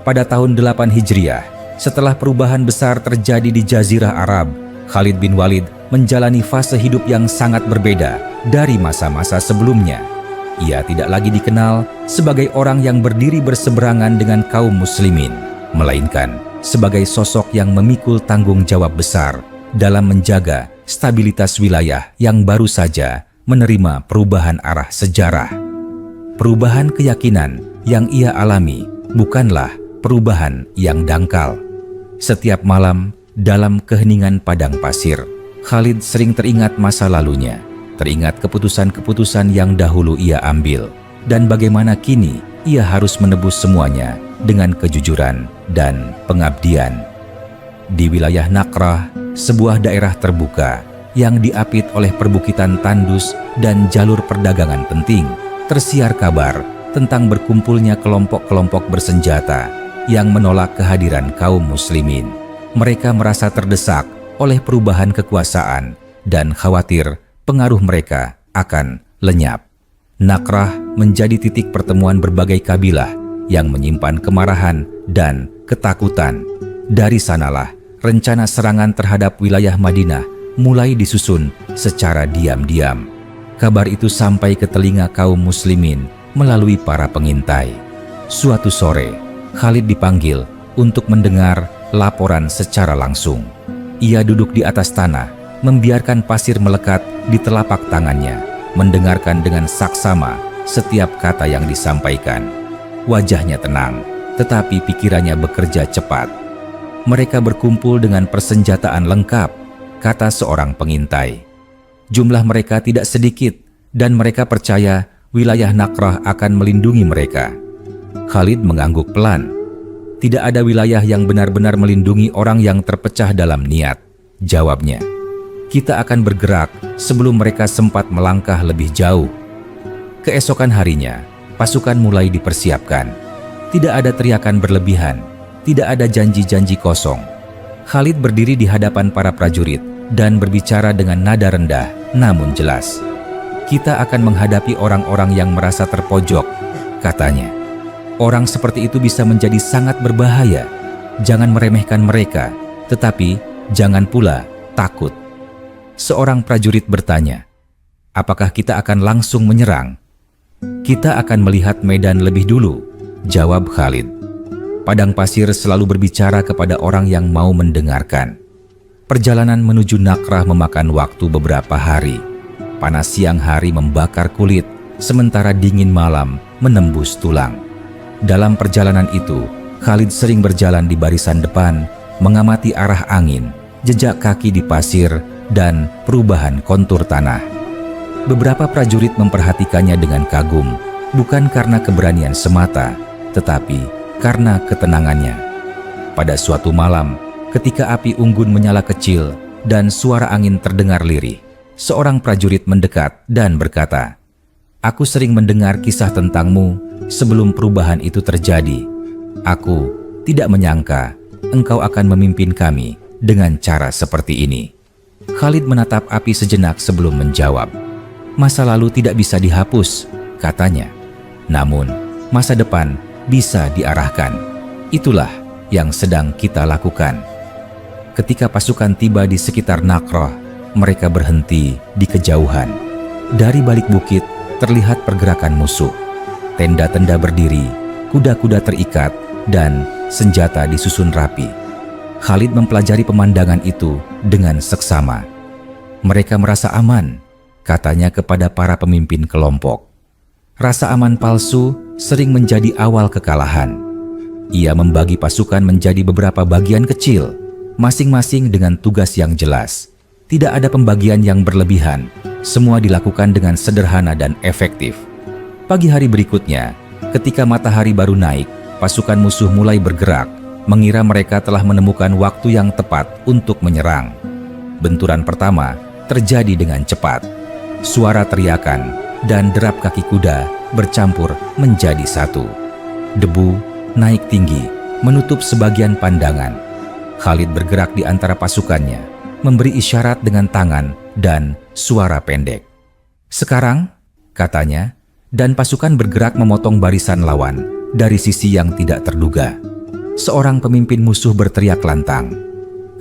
Pada tahun 8 Hijriah, setelah perubahan besar terjadi di Jazirah Arab, Khalid bin Walid menjalani fase hidup yang sangat berbeda dari masa-masa sebelumnya. Ia tidak lagi dikenal sebagai orang yang berdiri berseberangan dengan kaum muslimin, melainkan sebagai sosok yang memikul tanggung jawab besar dalam menjaga stabilitas wilayah yang baru saja menerima perubahan arah sejarah. Perubahan keyakinan yang ia alami bukanlah perubahan yang dangkal. Setiap malam dalam keheningan padang pasir, Khalid sering teringat masa lalunya, teringat keputusan-keputusan yang dahulu ia ambil, dan bagaimana kini ia harus menebus semuanya dengan kejujuran dan pengabdian. Di wilayah Nakrah, sebuah daerah terbuka yang diapit oleh perbukitan tandus dan jalur perdagangan penting, tersiar kabar tentang berkumpulnya kelompok-kelompok bersenjata yang menolak kehadiran kaum muslimin. Mereka merasa terdesak oleh perubahan kekuasaan dan khawatir pengaruh mereka akan lenyap. Nakrah menjadi titik pertemuan berbagai kabilah yang menyimpan kemarahan dan ketakutan. Dari sanalah rencana serangan terhadap wilayah Madinah mulai disusun secara diam-diam. Kabar itu sampai ke telinga kaum muslimin melalui para pengintai. Suatu sore, Khalid dipanggil untuk mendengar laporan secara langsung. Ia duduk di atas tanah, membiarkan pasir melekat di telapak tangannya, mendengarkan dengan saksama setiap kata yang disampaikan. Wajahnya tenang, tetapi pikirannya bekerja cepat. Mereka berkumpul dengan persenjataan lengkap, kata seorang pengintai. Jumlah mereka tidak sedikit, dan mereka percaya wilayah Nakrah akan melindungi mereka. Khalid mengangguk pelan. Tidak ada wilayah yang benar-benar melindungi orang yang terpecah dalam niat, jawabnya. Kita akan bergerak sebelum mereka sempat melangkah lebih jauh. Keesokan harinya, pasukan mulai dipersiapkan. Tidak ada teriakan berlebihan, tidak ada janji-janji kosong. Khalid berdiri di hadapan para prajurit dan berbicara dengan nada rendah namun jelas. Kita akan menghadapi orang-orang yang merasa terpojok, katanya. Orang seperti itu bisa menjadi sangat berbahaya. Jangan meremehkan mereka, tetapi jangan pula takut. Seorang prajurit bertanya, apakah kita akan langsung menyerang? Kita akan melihat medan lebih dulu, jawab Khalid. Padang pasir selalu berbicara kepada orang yang mau mendengarkan. Perjalanan menuju Nakrah memakan waktu beberapa hari. Panas siang hari membakar kulit, sementara dingin malam menembus tulang. Dalam perjalanan itu, Khalid sering berjalan di barisan depan, mengamati arah angin, jejak kaki di pasir, dan perubahan kontur tanah. Beberapa prajurit memperhatikannya dengan kagum, bukan karena keberanian semata, tetapi karena ketenangannya. Pada suatu malam, ketika api unggun menyala kecil dan suara angin terdengar lirih, seorang prajurit mendekat dan berkata, "Aku sering mendengar kisah tentangmu sebelum perubahan itu terjadi. Aku tidak menyangka engkau akan memimpin kami dengan cara seperti ini." Khalid menatap api sejenak sebelum menjawab. Masa lalu tidak bisa dihapus, katanya. Namun, masa depan bisa diarahkan. Itulah yang sedang kita lakukan. Ketika pasukan tiba di sekitar Nakrah, mereka berhenti di kejauhan. Dari balik bukit terlihat pergerakan musuh. Tenda-tenda berdiri, kuda-kuda terikat, dan senjata disusun rapi. Khalid mempelajari pemandangan itu dengan seksama. Mereka merasa aman, katanya kepada para pemimpin kelompok. Rasa aman palsu sering menjadi awal kekalahan. Ia membagi pasukan menjadi beberapa bagian kecil, masing-masing dengan tugas yang jelas. Tidak ada pembagian yang berlebihan, semua dilakukan dengan sederhana dan efektif. Pagi hari berikutnya, ketika matahari baru naik, pasukan musuh mulai bergerak, mengira mereka telah menemukan waktu yang tepat untuk menyerang. Benturan pertama terjadi dengan cepat. Suara teriakan dan derap kaki kuda bercampur menjadi satu. Debu naik tinggi, menutup sebagian pandangan. Khalid bergerak di antara pasukannya, memberi isyarat dengan tangan dan suara pendek. "Sekarang," katanya, dan pasukan bergerak memotong barisan lawan dari sisi yang tidak terduga. seorang pemimpin musuh berteriak lantang,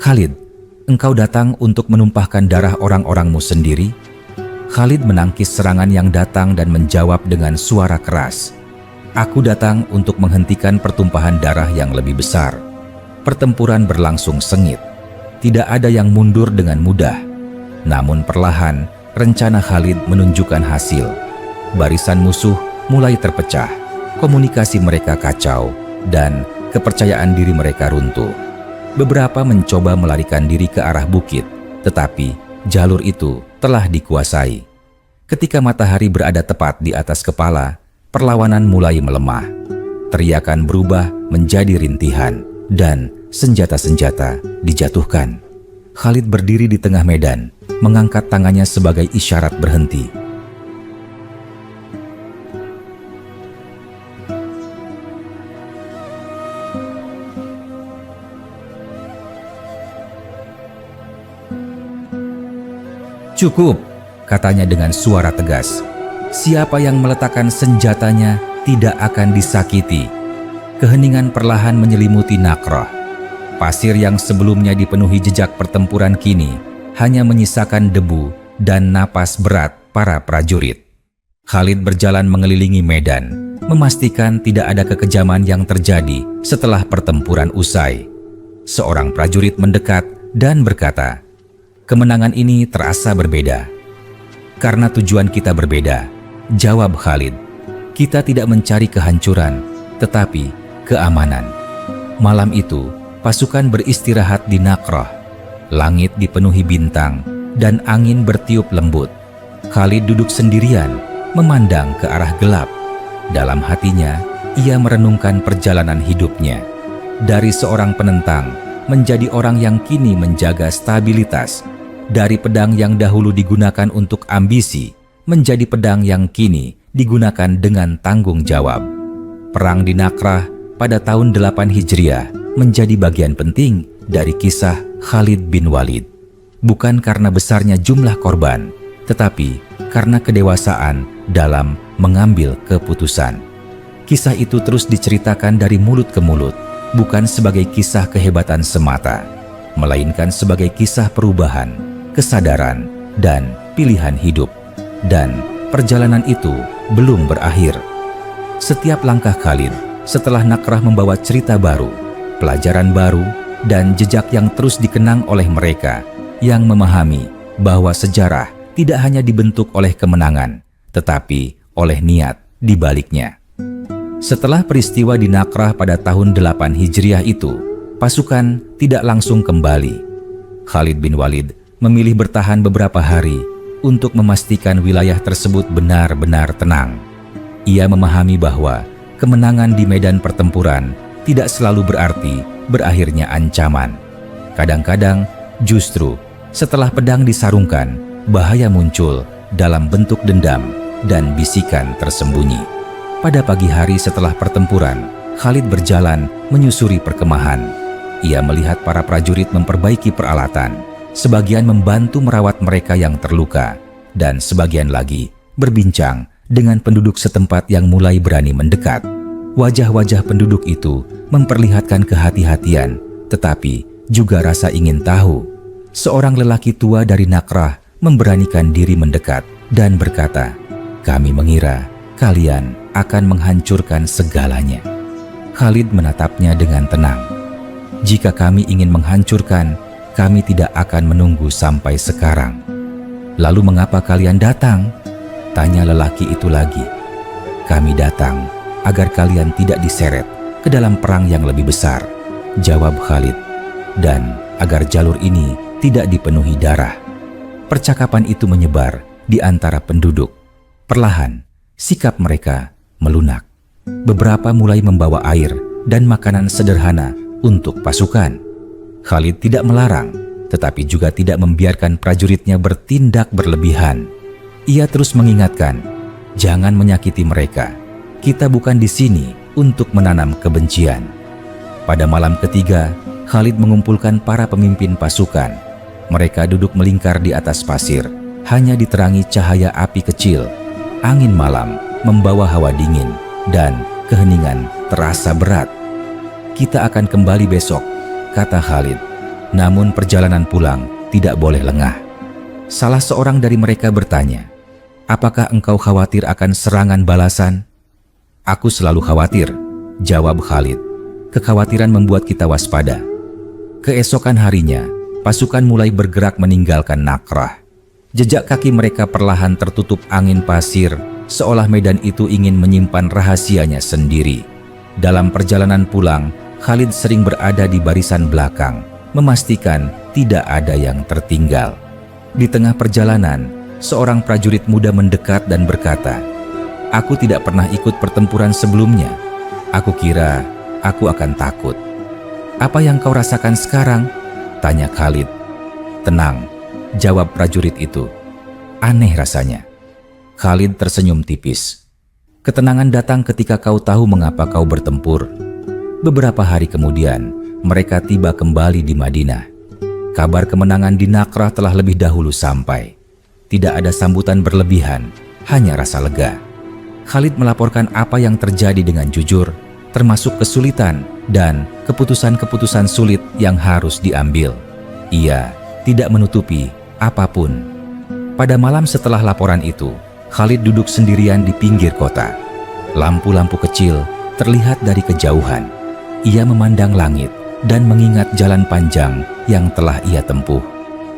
"Khalid, engkau datang untuk menumpahkan darah orang-orangmu sendiri?" Khalid menangkis serangan yang datang dan menjawab dengan suara keras, "Aku datang untuk menghentikan pertumpahan darah yang lebih besar." Pertempuran berlangsung sengit. Tidak ada yang mundur dengan mudah. Namun perlahan, rencana Khalid menunjukkan hasil. Barisan musuh mulai terpecah, komunikasi mereka kacau, dan kepercayaan diri mereka runtuh. Beberapa mencoba melarikan diri ke arah bukit, tetapi jalur itu telah dikuasai. Ketika matahari berada tepat di atas kepala, perlawanan mulai melemah. Teriakan berubah menjadi rintihan, dan senjata-senjata dijatuhkan. Khalid berdiri di tengah medan, mengangkat tangannya sebagai isyarat berhenti. "Cukup," katanya dengan suara tegas. "Siapa yang meletakkan senjatanya tidak akan disakiti." Keheningan perlahan menyelimuti Nakrah. Pasir yang sebelumnya dipenuhi jejak pertempuran kini hanya menyisakan debu dan napas berat para prajurit. Khalid berjalan mengelilingi medan, memastikan tidak ada kekejaman yang terjadi setelah pertempuran usai. Seorang prajurit mendekat dan berkata, "Kemenangan ini terasa berbeda." "Karena tujuan kita berbeda," jawab Khalid. "Kita tidak mencari kehancuran, tetapi keamanan." Malam itu, pasukan beristirahat di Nakrah. Langit dipenuhi bintang dan angin bertiup lembut. Khalid duduk sendirian, memandang ke arah gelap. Dalam hatinya, ia merenungkan perjalanan hidupnya. Dari seorang penentang menjadi orang yang kini menjaga stabilitas. Dari pedang yang dahulu digunakan untuk ambisi, menjadi pedang yang kini digunakan dengan tanggung jawab. Perang di Nakrah pada tahun 8 Hijriah menjadi bagian penting dari kisah Khalid bin Walid. Bukan karena besarnya jumlah korban, tetapi karena kedewasaan dalam mengambil keputusan. Kisah itu terus diceritakan dari mulut ke mulut, bukan sebagai kisah kehebatan semata, melainkan sebagai kisah perubahan, kesadaran, dan pilihan hidup. Dan perjalanan itu belum berakhir. Setiap langkah Khalid setelah Nakrah membawa cerita baru, pelajaran baru, dan jejak yang terus dikenang oleh mereka yang memahami bahwa sejarah tidak hanya dibentuk oleh kemenangan, tetapi oleh niat di baliknya. Setelah peristiwa di Nakrah pada tahun 8 Hijriah itu, pasukan tidak langsung kembali. Khalid bin Walid memilih bertahan beberapa hari untuk memastikan wilayah tersebut benar-benar tenang. Ia memahami bahwa kemenangan di medan pertempuran tidak selalu berarti berakhirnya ancaman. Kadang-kadang justru setelah pedang disarungkan, bahaya muncul dalam bentuk dendam dan bisikan tersembunyi. Pada pagi hari setelah pertempuran, Khalid berjalan menyusuri perkemahan. Ia melihat para prajurit memperbaiki peralatan, sebagian membantu merawat mereka yang terluka, dan sebagian lagi berbincang dengan penduduk setempat yang mulai berani mendekat. Wajah-wajah penduduk itu memperlihatkan kehati-hatian, tetapi juga rasa ingin tahu. Seorang lelaki tua dari Nakrah memberanikan diri mendekat dan berkata, "Kami mengira kalian akan menghancurkan segalanya." Khalid menatapnya dengan tenang. "Jika kami ingin menghancurkan, kami tidak akan menunggu sampai sekarang." "Lalu mengapa kalian datang?" tanya lelaki itu lagi. "Kami datang agar kalian tidak diseret ke dalam perang yang lebih besar," jawab Khalid, "dan agar jalur ini tidak dipenuhi darah." Percakapan itu menyebar di antara penduduk. Perlahan, sikap mereka melunak. Beberapa mulai membawa air dan makanan sederhana untuk pasukan. Khalid tidak melarang, tetapi juga tidak membiarkan prajuritnya bertindak berlebihan. Ia terus mengingatkan, "Jangan menyakiti mereka. Kita bukan di sini untuk menanam kebencian." Pada malam ketiga, Khalid mengumpulkan para pemimpin pasukan. Mereka duduk melingkar di atas pasir, hanya diterangi cahaya api kecil. Angin malam membawa hawa dingin, dan keheningan terasa berat. "Kita akan kembali besok," kata Khalid. Namun perjalanan pulang tidak boleh lengah. Salah seorang dari mereka bertanya, "Apakah engkau khawatir akan serangan balasan?" "Aku selalu khawatir," jawab Khalid. "Kekhawatiran membuat kita waspada." Keesokan harinya, pasukan mulai bergerak meninggalkan Nakrah. Jejak kaki mereka perlahan tertutup angin pasir, seolah medan itu ingin menyimpan rahasianya sendiri. Dalam perjalanan pulang, Khalid sering berada di barisan belakang, memastikan tidak ada yang tertinggal. Di tengah perjalanan, seorang prajurit muda mendekat dan berkata, "Aku tidak pernah ikut pertempuran sebelumnya. Aku kira aku akan takut." "Apa yang kau rasakan sekarang?" tanya Khalid. "Tenang," jawab prajurit itu. "Aneh rasanya." Khalid tersenyum tipis. "Ketenangan datang ketika kau tahu mengapa kau bertempur." Beberapa hari kemudian, mereka tiba kembali di Madinah. Kabar kemenangan di Nakrah telah lebih dahulu sampai. Tidak ada sambutan berlebihan, hanya rasa lega. Khalid melaporkan apa yang terjadi dengan jujur, termasuk kesulitan dan keputusan-keputusan sulit yang harus diambil. Ia tidak menutupi apapun. Pada malam setelah laporan itu, Khalid duduk sendirian di pinggir kota. Lampu-lampu kecil terlihat dari kejauhan. Ia memandang langit dan mengingat jalan panjang yang telah ia tempuh.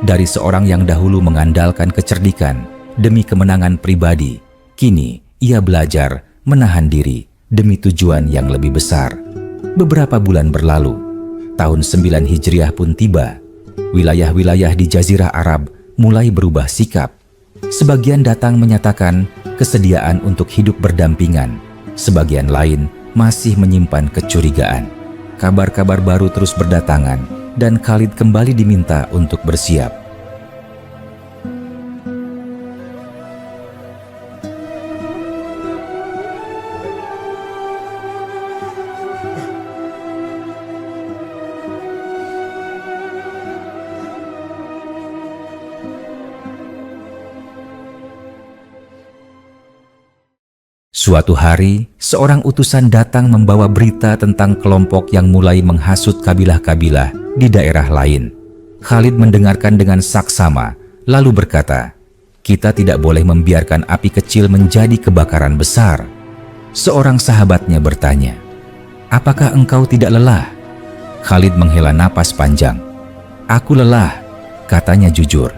Dari seorang yang dahulu mengandalkan kecerdikan demi kemenangan pribadi, kini ia belajar menahan diri demi tujuan yang lebih besar. Beberapa bulan berlalu, tahun 9 Hijriah pun tiba. Wilayah-wilayah di Jazirah Arab mulai berubah sikap. Sebagian datang menyatakan kesediaan untuk hidup berdampingan. Sebagian lain masih menyimpan kecurigaan. Kabar-kabar baru terus berdatangan dan Khalid kembali diminta untuk bersiap. Suatu hari, seorang utusan datang membawa berita tentang kelompok yang mulai menghasut kabilah-kabilah di daerah lain. Khalid mendengarkan dengan saksama, lalu berkata, "Kita tidak boleh membiarkan api kecil menjadi kebakaran besar." Seorang sahabatnya bertanya, "Apakah engkau tidak lelah?" Khalid menghela napas panjang. "Aku lelah," katanya jujur.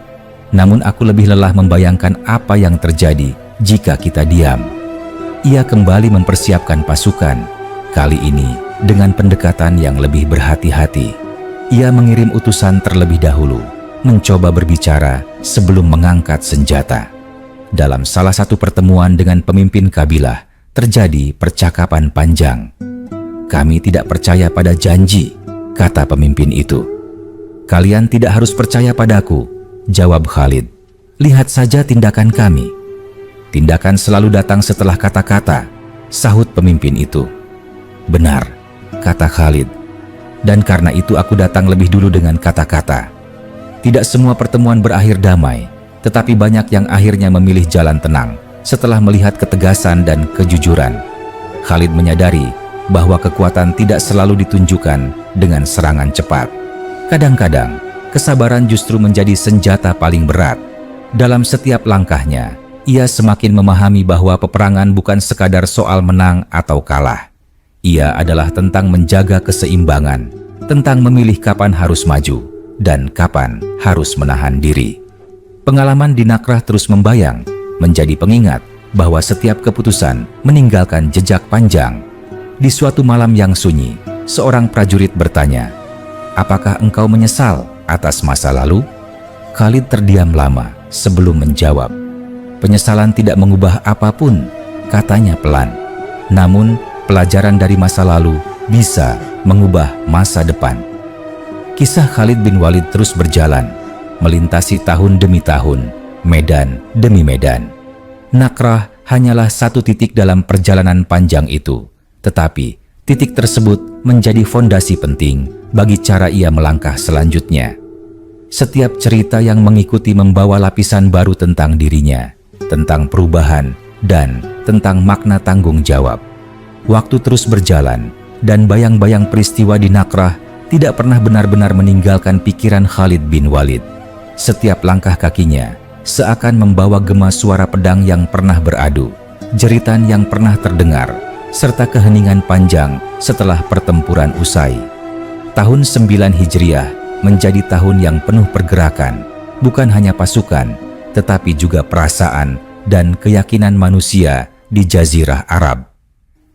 "Namun aku lebih lelah membayangkan apa yang terjadi jika kita diam." Ia kembali mempersiapkan pasukan, kali ini dengan pendekatan yang lebih berhati-hati. Ia mengirim utusan terlebih dahulu, mencoba berbicara sebelum mengangkat senjata. Dalam salah satu pertemuan dengan pemimpin kabilah, terjadi percakapan panjang. "Kami tidak percaya pada janji," kata pemimpin itu. "Kalian tidak harus percaya padaku," jawab Khalid. "Lihat saja tindakan kami." "Tindakan selalu datang setelah kata-kata," sahut pemimpin itu. "Benar," kata Khalid. "Dan karena itu aku datang lebih dulu dengan kata-kata." Tidak semua pertemuan berakhir damai, tetapi banyak yang akhirnya memilih jalan tenang setelah melihat ketegasan dan kejujuran. Khalid menyadari bahwa kekuatan tidak selalu ditunjukkan dengan serangan cepat. Kadang-kadang, kesabaran justru menjadi senjata paling berat. Dalam setiap langkahnya, ia semakin memahami bahwa peperangan bukan sekadar soal menang atau kalah. Ia adalah tentang menjaga keseimbangan, tentang memilih kapan harus maju dan kapan harus menahan diri. Pengalaman di Nakrah terus membayang, menjadi pengingat bahwa setiap keputusan meninggalkan jejak panjang. Di suatu malam yang sunyi, seorang prajurit bertanya, "Apakah engkau menyesal atas masa lalu?" Khalid terdiam lama sebelum menjawab. "Penyesalan tidak mengubah apapun," katanya pelan. "Namun, pelajaran dari masa lalu bisa mengubah masa depan." Kisah Khalid bin Walid terus berjalan, melintasi tahun demi tahun, medan demi medan. Nakrah hanyalah satu titik dalam perjalanan panjang itu, tetapi titik tersebut menjadi fondasi penting bagi cara ia melangkah selanjutnya. Setiap cerita yang mengikuti membawa lapisan baru tentang dirinya, tentang perubahan, dan tentang makna tanggung jawab. Waktu terus berjalan, dan bayang-bayang peristiwa di Nakrah tidak pernah benar-benar meninggalkan pikiran Khalid bin Walid. Setiap langkah kakinya seakan membawa gema suara pedang yang pernah beradu, jeritan yang pernah terdengar, serta keheningan panjang setelah pertempuran usai. Tahun 9 Hijriah menjadi tahun yang penuh pergerakan, bukan hanya pasukan, tetapi juga perasaan dan keyakinan manusia di Jazirah Arab.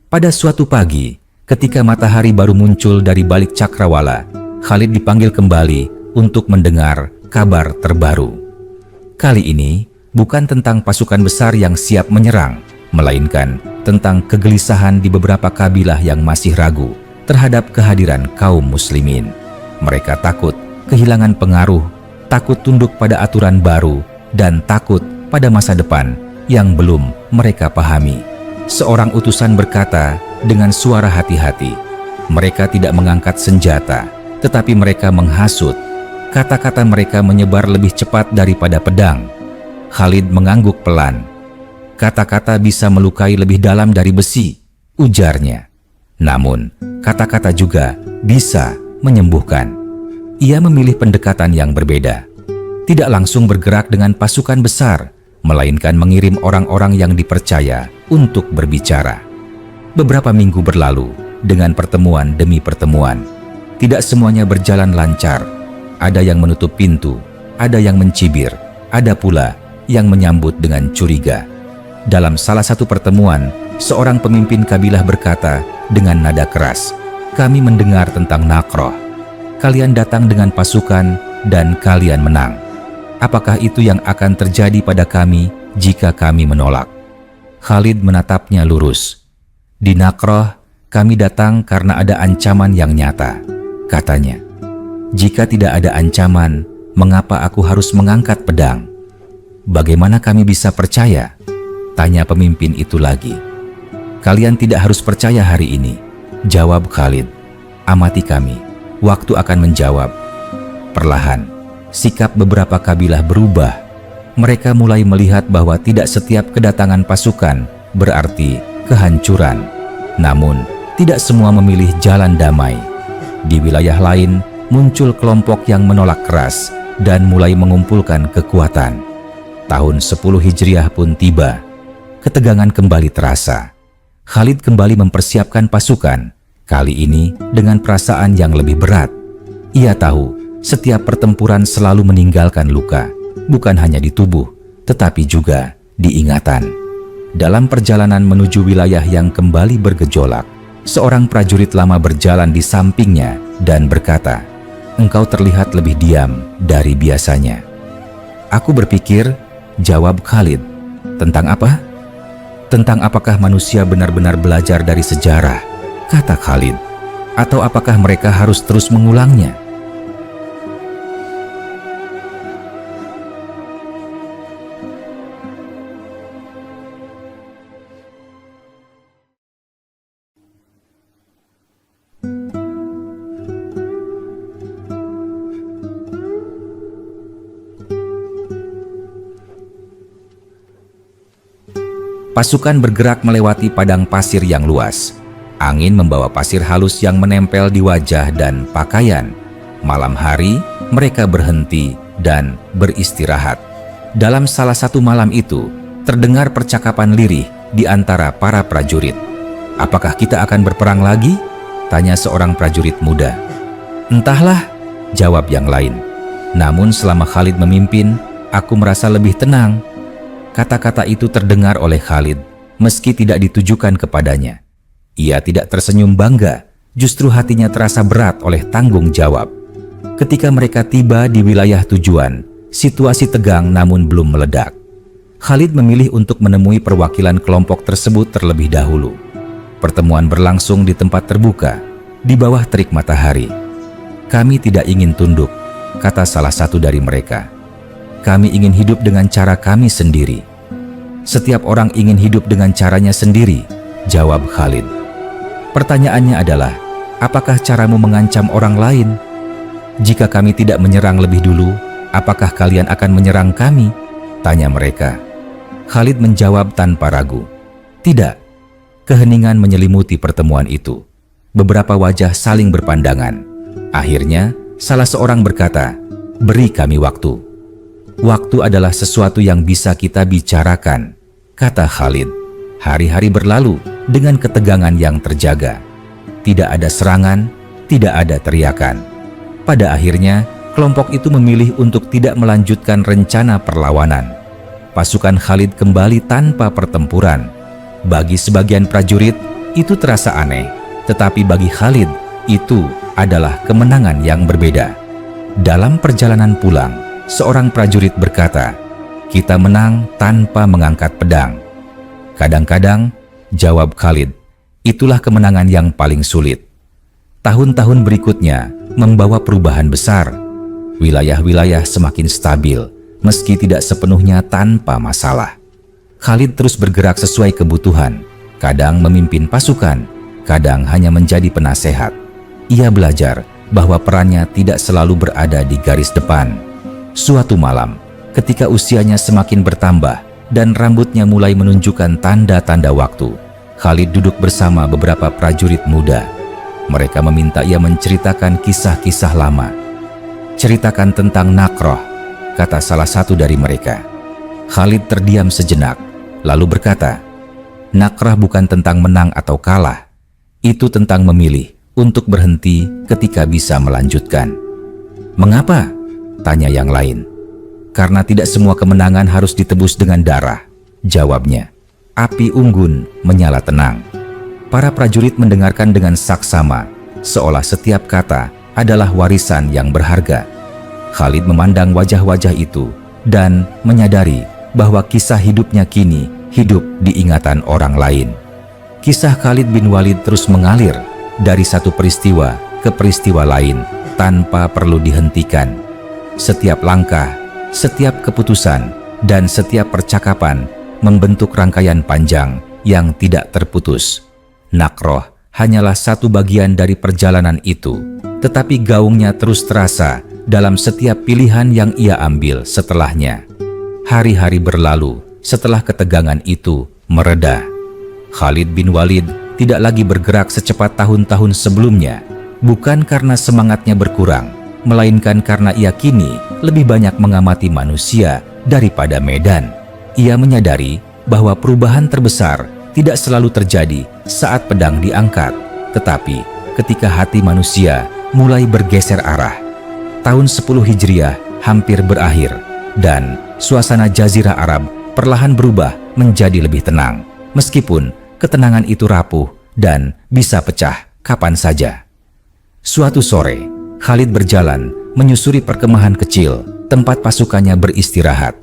Pada suatu pagi, ketika matahari baru muncul dari balik cakrawala, Khalid dipanggil kembali untuk mendengar kabar terbaru. Kali ini bukan tentang pasukan besar yang siap menyerang, melainkan tentang kegelisahan di beberapa kabilah yang masih ragu terhadap kehadiran kaum muslimin. Mereka takut kehilangan pengaruh, takut tunduk pada aturan baru, dan takut pada masa depan yang belum mereka pahami. Seorang utusan berkata dengan suara hati-hati, "Mereka tidak mengangkat senjata, tetapi mereka menghasut. Kata-kata mereka menyebar lebih cepat daripada pedang." Khalid mengangguk pelan. "Kata-kata bisa melukai lebih dalam dari besi," ujarnya. "Namun, kata-kata juga bisa menyembuhkan." Ia memilih pendekatan yang berbeda. Tidak langsung bergerak dengan pasukan besar, melainkan mengirim orang-orang yang dipercaya untuk berbicara. Beberapa minggu berlalu dengan pertemuan demi pertemuan. Tidak semuanya berjalan lancar. Ada yang menutup pintu, ada yang mencibir, ada pula yang menyambut dengan curiga. Dalam salah satu pertemuan, seorang pemimpin kabilah berkata dengan nada keras, "Kami mendengar tentang Nakrah. Kalian datang dengan pasukan dan kalian menang. Apakah itu yang akan terjadi pada kami jika kami menolak?" Khalid menatapnya lurus. "Di Nakrah, kami datang karena ada ancaman yang nyata," katanya. "Jika tidak ada ancaman, mengapa aku harus mengangkat pedang?" "Bagaimana kami bisa percaya?" tanya pemimpin itu lagi. "Kalian tidak harus percaya hari ini," jawab Khalid. "Amati kami, waktu akan menjawab." Perlahan, sikap beberapa kabilah berubah. Mereka mulai melihat bahwa tidak setiap kedatangan pasukan berarti kehancuran. Namun, tidak semua memilih jalan damai. Di wilayah lain, muncul kelompok yang menolak keras dan mulai mengumpulkan kekuatan. Tahun 10 Hijriah pun tiba. Ketegangan kembali terasa. Khalid kembali mempersiapkan pasukan, kali ini dengan perasaan yang lebih berat. Ia tahu setiap pertempuran selalu meninggalkan luka, bukan hanya di tubuh, tetapi juga di ingatan. Dalam perjalanan menuju wilayah yang kembali bergejolak, seorang prajurit lama berjalan di sampingnya dan berkata, "Engkau terlihat lebih diam dari biasanya." "Aku berpikir," jawab Khalid. "Tentang apa?" "Tentang apakah manusia benar-benar belajar dari sejarah," kata Khalid. "Atau apakah mereka harus terus mengulangnya?" Pasukan bergerak melewati padang pasir yang luas. Angin membawa pasir halus yang menempel di wajah dan pakaian. Malam hari, mereka berhenti dan beristirahat. Dalam salah satu malam itu, terdengar percakapan lirih di antara para prajurit. "Apakah kita akan berperang lagi?" tanya seorang prajurit muda. "Entahlah," jawab yang lain. "Namun selama Khalid memimpin, aku merasa lebih tenang." Kata-kata itu terdengar oleh Khalid, meski tidak ditujukan kepadanya. Ia tidak tersenyum bangga, justru hatinya terasa berat oleh tanggung jawab. Ketika mereka tiba di wilayah tujuan, situasi tegang namun belum meledak. Khalid memilih untuk menemui perwakilan kelompok tersebut terlebih dahulu. Pertemuan berlangsung di tempat terbuka, di bawah terik matahari. "Kami tidak ingin tunduk," kata salah satu dari mereka. "Kami ingin hidup dengan cara kami sendiri." "Setiap orang ingin hidup dengan caranya sendiri," jawab Khalid. "Pertanyaannya adalah, apakah caramu mengancam orang lain? Jika kami tidak menyerang lebih dulu, apakah kalian akan menyerang kami?" tanya mereka. Khalid menjawab tanpa ragu, "Tidak." Keheningan menyelimuti pertemuan itu. Beberapa wajah saling berpandangan. Akhirnya, salah seorang berkata, "Beri kami waktu." "Waktu adalah sesuatu yang bisa kita bicarakan," kata Khalid. Hari-hari berlalu dengan ketegangan yang terjaga. Tidak ada serangan, tidak ada teriakan. Pada akhirnya, kelompok itu memilih untuk tidak melanjutkan rencana perlawanan. Pasukan Khalid kembali tanpa pertempuran. Bagi sebagian prajurit, itu terasa aneh, tetapi bagi Khalid, itu adalah kemenangan yang berbeda. Dalam perjalanan pulang, seorang prajurit berkata, "Kita menang tanpa mengangkat pedang." "Kadang-kadang," jawab Khalid, "itulah kemenangan yang paling sulit." Tahun-tahun berikutnya membawa perubahan besar. Wilayah-wilayah semakin stabil, meski tidak sepenuhnya tanpa masalah. Khalid terus bergerak sesuai kebutuhan, kadang memimpin pasukan, kadang hanya menjadi penasehat. Ia belajar bahwa perannya tidak selalu berada di garis depan. Suatu malam, ketika usianya semakin bertambah dan rambutnya mulai menunjukkan tanda-tanda waktu, Khalid duduk bersama beberapa prajurit muda. Mereka meminta ia menceritakan kisah-kisah lama. "Ceritakan tentang Nakroh," kata salah satu dari mereka. Khalid terdiam sejenak, lalu berkata, "Nakroh bukan tentang menang atau kalah. Itu tentang memilih untuk berhenti ketika bisa melanjutkan." "Mengapa?" tanya yang lain. "Karena tidak semua kemenangan harus ditebus dengan darah," jawabnya. Api unggun menyala tenang. Para prajurit mendengarkan dengan saksama, seolah setiap kata adalah warisan yang berharga. Khalid memandang wajah-wajah itu dan menyadari bahwa kisah hidupnya kini hidup di ingatan orang lain. Kisah Khalid bin Walid terus mengalir dari satu peristiwa ke peristiwa lain tanpa perlu dihentikan. Setiap langkah, setiap keputusan, dan setiap percakapan membentuk rangkaian panjang yang tidak terputus. Nakroh hanyalah satu bagian dari perjalanan itu, tetapi gaungnya terus terasa dalam setiap pilihan yang ia ambil setelahnya. Hari-hari berlalu setelah ketegangan itu mereda. Khalid bin Walid tidak lagi bergerak secepat tahun-tahun sebelumnya, bukan karena semangatnya berkurang, melainkan karena ia kini lebih banyak mengamati manusia daripada medan. Ia menyadari bahwa perubahan terbesar tidak selalu terjadi saat pedang diangkat, tetapi ketika hati manusia mulai bergeser arah. Tahun 10 Hijriah hampir berakhir, dan suasana Jazirah Arab perlahan berubah menjadi lebih tenang, meskipun ketenangan itu rapuh dan bisa pecah kapan saja. Suatu sore, Khalid berjalan menyusuri perkemahan kecil tempat pasukannya beristirahat.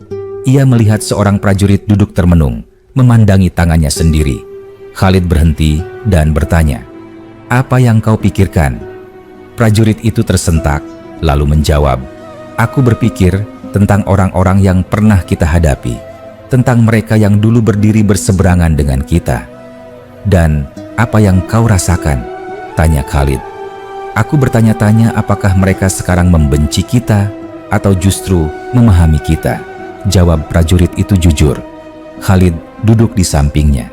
Ia melihat seorang prajurit duduk termenung, memandangi tangannya sendiri. Khalid berhenti dan bertanya, "Apa yang kau pikirkan?" Prajurit itu tersentak, lalu menjawab, "Aku berpikir tentang orang-orang yang pernah kita hadapi, tentang mereka yang dulu berdiri berseberangan dengan kita." "Dan apa yang kau rasakan?" tanya Khalid. "Aku bertanya-tanya apakah mereka sekarang membenci kita atau justru memahami kita," jawab prajurit itu jujur. Khalid duduk di sampingnya.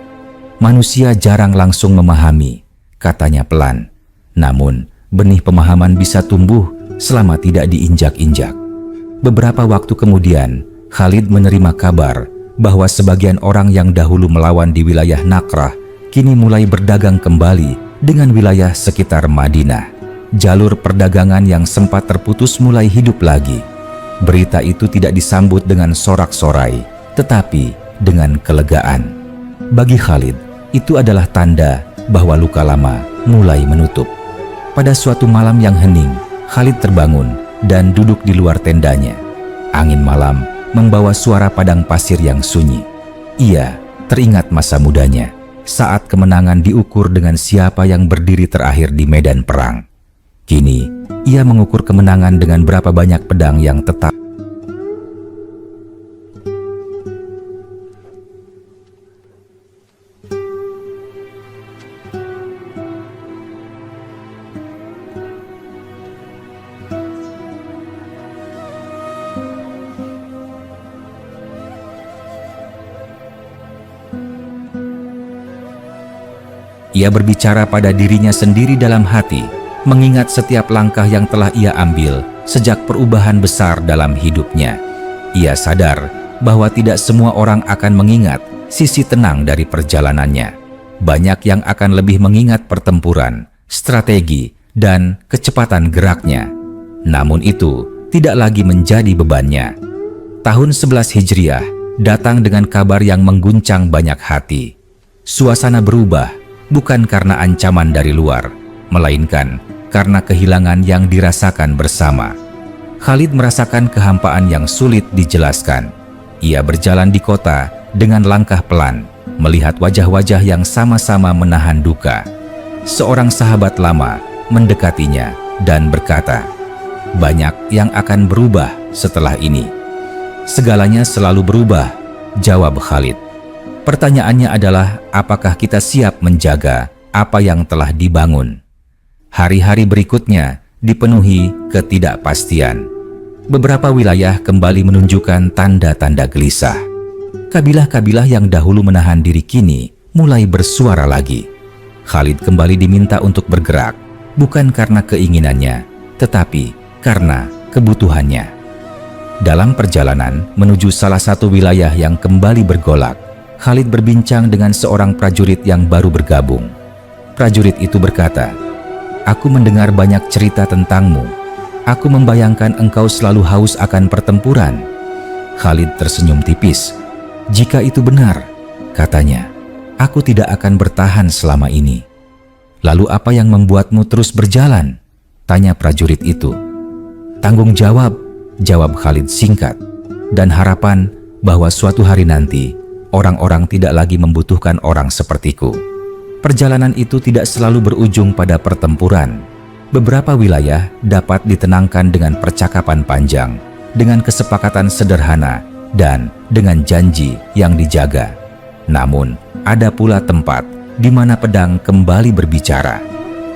"Manusia jarang langsung memahami," katanya pelan. "Namun, benih pemahaman bisa tumbuh selama tidak diinjak-injak." Beberapa waktu kemudian, Khalid menerima kabar bahwa sebagian orang yang dahulu melawan di wilayah Nakrah kini mulai berdagang kembali dengan wilayah sekitar Madinah. Jalur perdagangan yang sempat terputus mulai hidup lagi. Berita itu tidak disambut dengan sorak-sorai, tetapi dengan kelegaan. Bagi Khalid, itu adalah tanda bahwa luka lama mulai menutup. Pada suatu malam yang hening, Khalid terbangun dan duduk di luar tendanya. Angin malam membawa suara padang pasir yang sunyi. Ia teringat masa mudanya, saat kemenangan diukur dengan siapa yang berdiri terakhir di medan perang. Kini, ia mengukur kemenangan dengan berapa banyak pedang yang tetap. Ia berbicara pada dirinya sendiri dalam hati, mengingat setiap langkah yang telah ia ambil sejak perubahan besar dalam hidupnya. Ia sadar bahwa tidak semua orang akan mengingat sisi tenang dari perjalanannya. Banyak yang akan lebih mengingat pertempuran, strategi, dan kecepatan geraknya. Namun itu tidak lagi menjadi bebannya. Tahun 11 Hijriah datang dengan kabar yang mengguncang banyak hati. Suasana berubah bukan karena ancaman dari luar, melainkan karena kehilangan yang dirasakan bersama. Khalid merasakan kehampaan yang sulit dijelaskan. Ia berjalan di kota dengan langkah pelan, melihat wajah-wajah yang sama-sama menahan duka. Seorang sahabat lama mendekatinya dan berkata, "Banyak yang akan berubah setelah ini." "Segalanya selalu berubah," jawab Khalid. Pertanyaannya adalah, apakah kita siap menjaga apa yang telah dibangun? Hari-hari berikutnya dipenuhi ketidakpastian. Beberapa wilayah kembali menunjukkan tanda-tanda gelisah. Kabilah-kabilah yang dahulu menahan diri kini mulai bersuara lagi. Khalid kembali diminta untuk bergerak, bukan karena keinginannya, tetapi karena kebutuhannya. Dalam perjalanan menuju salah satu wilayah yang kembali bergolak, Khalid berbincang dengan seorang prajurit yang baru bergabung. Prajurit itu berkata, "Aku mendengar banyak cerita tentangmu. Aku membayangkan engkau selalu haus akan pertempuran." Khalid tersenyum tipis. "Jika itu benar," katanya, "aku tidak akan bertahan selama ini." "Lalu apa yang membuatmu terus berjalan?" tanya prajurit itu. "Tanggung jawab," jawab Khalid singkat, "dan harapan bahwa suatu hari nanti orang-orang tidak lagi membutuhkan orang sepertiku." Perjalanan itu tidak selalu berujung pada pertempuran. Beberapa wilayah dapat ditenangkan dengan percakapan panjang, dengan kesepakatan sederhana, dan dengan janji yang dijaga. Namun, ada pula tempat di mana pedang kembali berbicara.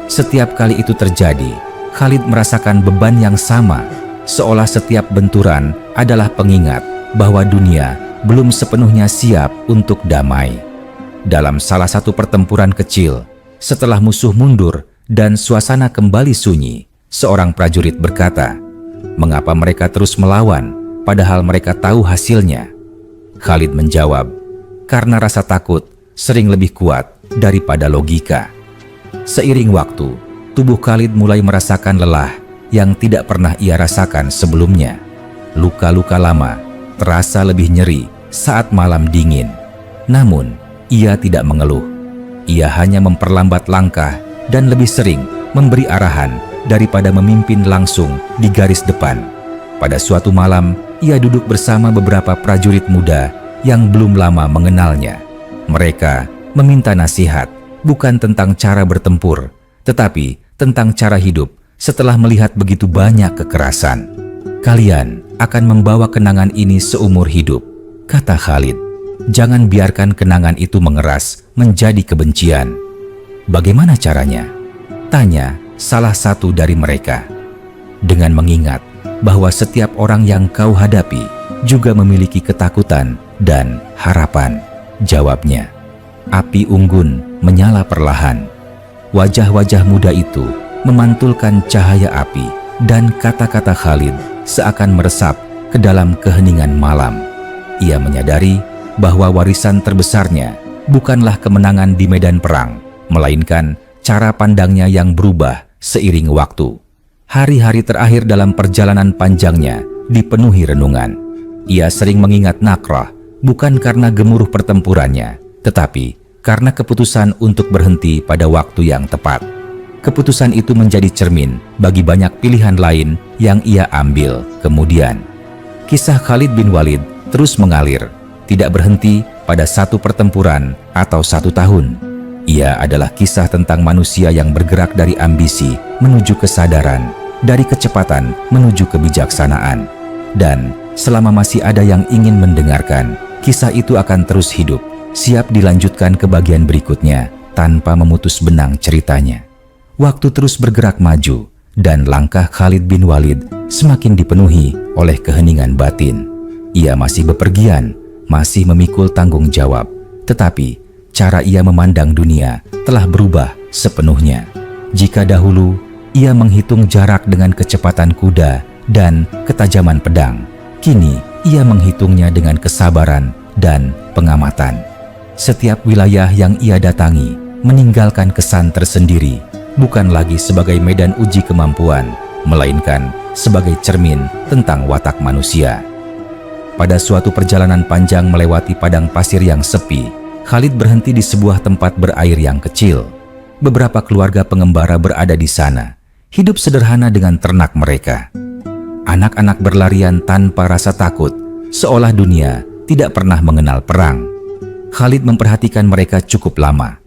Setiap kali itu terjadi, Khalid merasakan beban yang sama, seolah setiap benturan adalah pengingat bahwa dunia belum sepenuhnya siap untuk damai. Dalam salah satu pertempuran kecil, setelah musuh mundur dan suasana kembali sunyi, seorang prajurit berkata, "Mengapa mereka terus melawan, padahal mereka tahu hasilnya?" Khalid menjawab, "Karena rasa takut sering lebih kuat daripada logika." Seiring waktu, tubuh Khalid mulai merasakan lelah yang tidak pernah ia rasakan sebelumnya. Luka-luka lama terasa lebih nyeri saat malam dingin. Namun, ia tidak mengeluh. Ia hanya memperlambat langkah dan lebih sering memberi arahan daripada memimpin langsung di garis depan. Pada suatu malam, ia duduk bersama beberapa prajurit muda yang belum lama mengenalnya. Mereka meminta nasihat, bukan tentang cara bertempur, tetapi tentang cara hidup setelah melihat begitu banyak kekerasan. "Kalian akan membawa kenangan ini seumur hidup," kata Khalid. "Jangan biarkan kenangan itu mengeras menjadi kebencian." "Bagaimana caranya?" tanya salah satu dari mereka. "Dengan mengingat bahwa setiap orang yang kau hadapi juga memiliki ketakutan dan harapan," jawabnya. Api unggun menyala perlahan. Wajah-wajah muda itu memantulkan cahaya api, dan kata-kata Khalid seakan meresap ke dalam keheningan malam. Ia menyadari bahwa warisan terbesarnya bukanlah kemenangan di medan perang, melainkan cara pandangnya yang berubah seiring waktu. Hari-hari terakhir dalam perjalanan panjangnya dipenuhi renungan. Ia sering mengingat Nakrah, bukan karena gemuruh pertempurannya, tetapi karena keputusan untuk berhenti pada waktu yang tepat. Keputusan itu menjadi cermin bagi banyak pilihan lain yang ia ambil kemudian. Kisah Khalid bin Walid terus mengalir, tidak berhenti pada satu pertempuran atau satu tahun. Ia adalah kisah tentang manusia yang bergerak dari ambisi menuju kesadaran, dari kecepatan menuju kebijaksanaan. Dan selama masih ada yang ingin mendengarkan, kisah itu akan terus hidup, siap dilanjutkan ke bagian berikutnya tanpa memutus benang ceritanya. Waktu terus bergerak maju, dan langkah Khalid bin Walid semakin dipenuhi oleh keheningan batin. Ia masih bepergian, masih memikul tanggung jawab, tetapi cara ia memandang dunia telah berubah sepenuhnya. Jika dahulu ia menghitung jarak dengan kecepatan kuda dan ketajaman pedang, kini ia menghitungnya dengan kesabaran dan pengamatan. Setiap wilayah yang ia datangi meninggalkan kesan tersendiri, bukan lagi sebagai medan uji kemampuan, melainkan sebagai cermin tentang watak manusia. Pada suatu perjalanan panjang melewati padang pasir yang sepi, Khalid berhenti di sebuah tempat berair yang kecil. Beberapa keluarga pengembara berada di sana, hidup sederhana dengan ternak mereka. Anak-anak berlarian tanpa rasa takut, seolah dunia tidak pernah mengenal perang. Khalid memperhatikan mereka cukup lama.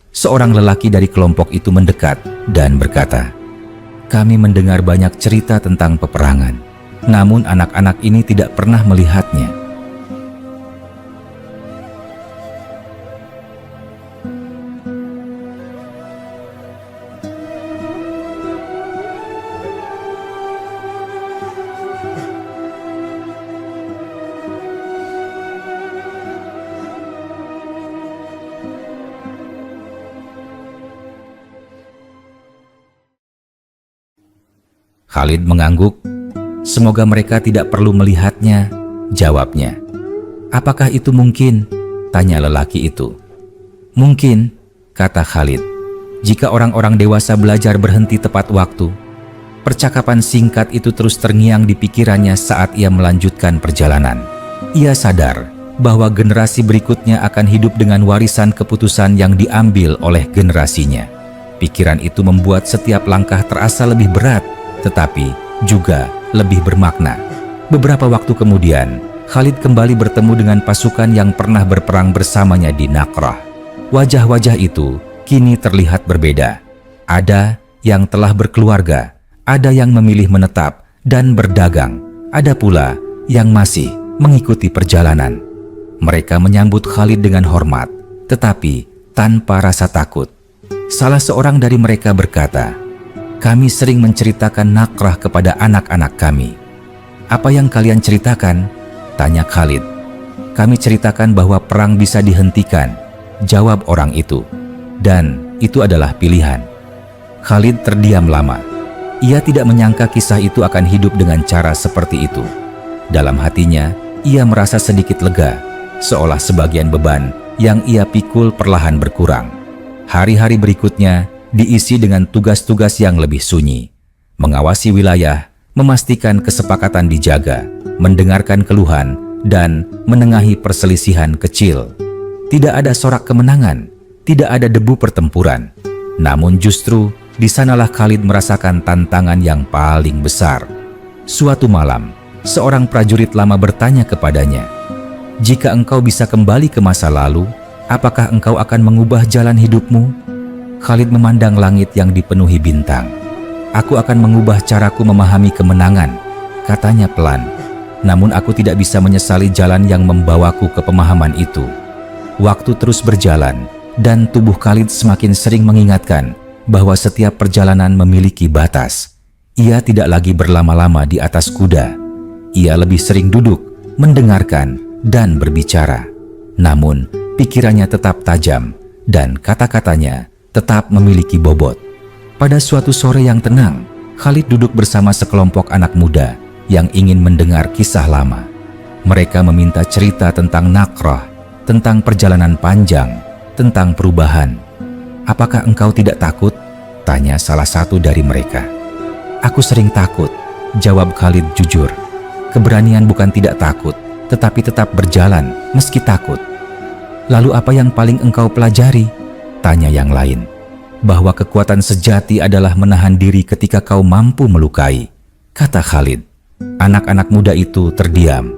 Seorang lelaki dari kelompok itu mendekat dan berkata, "Kami mendengar banyak cerita tentang peperangan. Namun anak-anak ini tidak pernah melihatnya." Khalid mengangguk. "Semoga mereka tidak perlu melihatnya," jawabnya. "Apakah itu mungkin?" tanya lelaki itu. "Mungkin," kata Khalid, "jika orang-orang dewasa belajar berhenti tepat waktu." Percakapan singkat itu terus terngiang di pikirannya saat ia melanjutkan perjalanan. Ia sadar bahwa generasi berikutnya akan hidup dengan warisan keputusan yang diambil oleh generasinya. Pikiran itu membuat setiap langkah terasa lebih berat, tetapi juga lebih bermakna. Beberapa waktu kemudian, Khalid kembali bertemu dengan pasukan yang pernah berperang bersamanya di Naqrah. Wajah-wajah itu kini terlihat berbeda. Ada yang telah berkeluarga, ada yang memilih menetap dan berdagang, ada pula yang masih mengikuti perjalanan. Mereka menyambut Khalid dengan hormat, tetapi tanpa rasa takut. Salah seorang dari mereka berkata, "Kami sering menceritakan Naqrah kepada anak-anak kami." "Apa yang kalian ceritakan?" tanya Khalid. "Kami ceritakan bahwa perang bisa dihentikan," jawab orang itu. "Dan itu adalah pilihan." Khalid terdiam lama. Ia tidak menyangka kisah itu akan hidup dengan cara seperti itu. Dalam hatinya, ia merasa sedikit lega, seolah sebagian beban yang ia pikul perlahan berkurang. Hari-hari berikutnya diisi dengan tugas-tugas yang lebih sunyi. Mengawasi wilayah, memastikan kesepakatan dijaga, mendengarkan keluhan, dan menengahi perselisihan kecil. Tidak ada sorak kemenangan, tidak ada debu pertempuran. Namun justru di sanalah Khalid merasakan tantangan yang paling besar. Suatu malam, seorang prajurit lama bertanya kepadanya, "Jika engkau bisa kembali ke masa lalu, apakah engkau akan mengubah jalan hidupmu?" Khalid memandang langit yang dipenuhi bintang. "Aku akan mengubah caraku memahami kemenangan," katanya pelan. "Namun aku tidak bisa menyesali jalan yang membawaku ke pemahaman itu." Waktu terus berjalan, dan tubuh Khalid semakin sering mengingatkan bahwa setiap perjalanan memiliki batas. Ia tidak lagi berlama-lama di atas kuda. Ia lebih sering duduk, mendengarkan, dan berbicara. Namun, pikirannya tetap tajam, dan kata-katanya tetap memiliki bobot. Pada suatu sore yang tenang, Khalid duduk bersama sekelompok anak muda yang ingin mendengar kisah lama. Mereka meminta cerita tentang Naqrah, tentang perjalanan panjang, tentang perubahan. "Apakah engkau tidak takut?" tanya salah satu dari mereka. "Aku sering takut," jawab Khalid jujur. "Keberanian bukan tidak takut, tetapi tetap berjalan meski takut." "Lalu apa yang paling engkau pelajari?" tanya yang lain. "Bahwa kekuatan sejati adalah menahan diri ketika kau mampu melukai," kata Khalid. Anak-anak muda itu terdiam.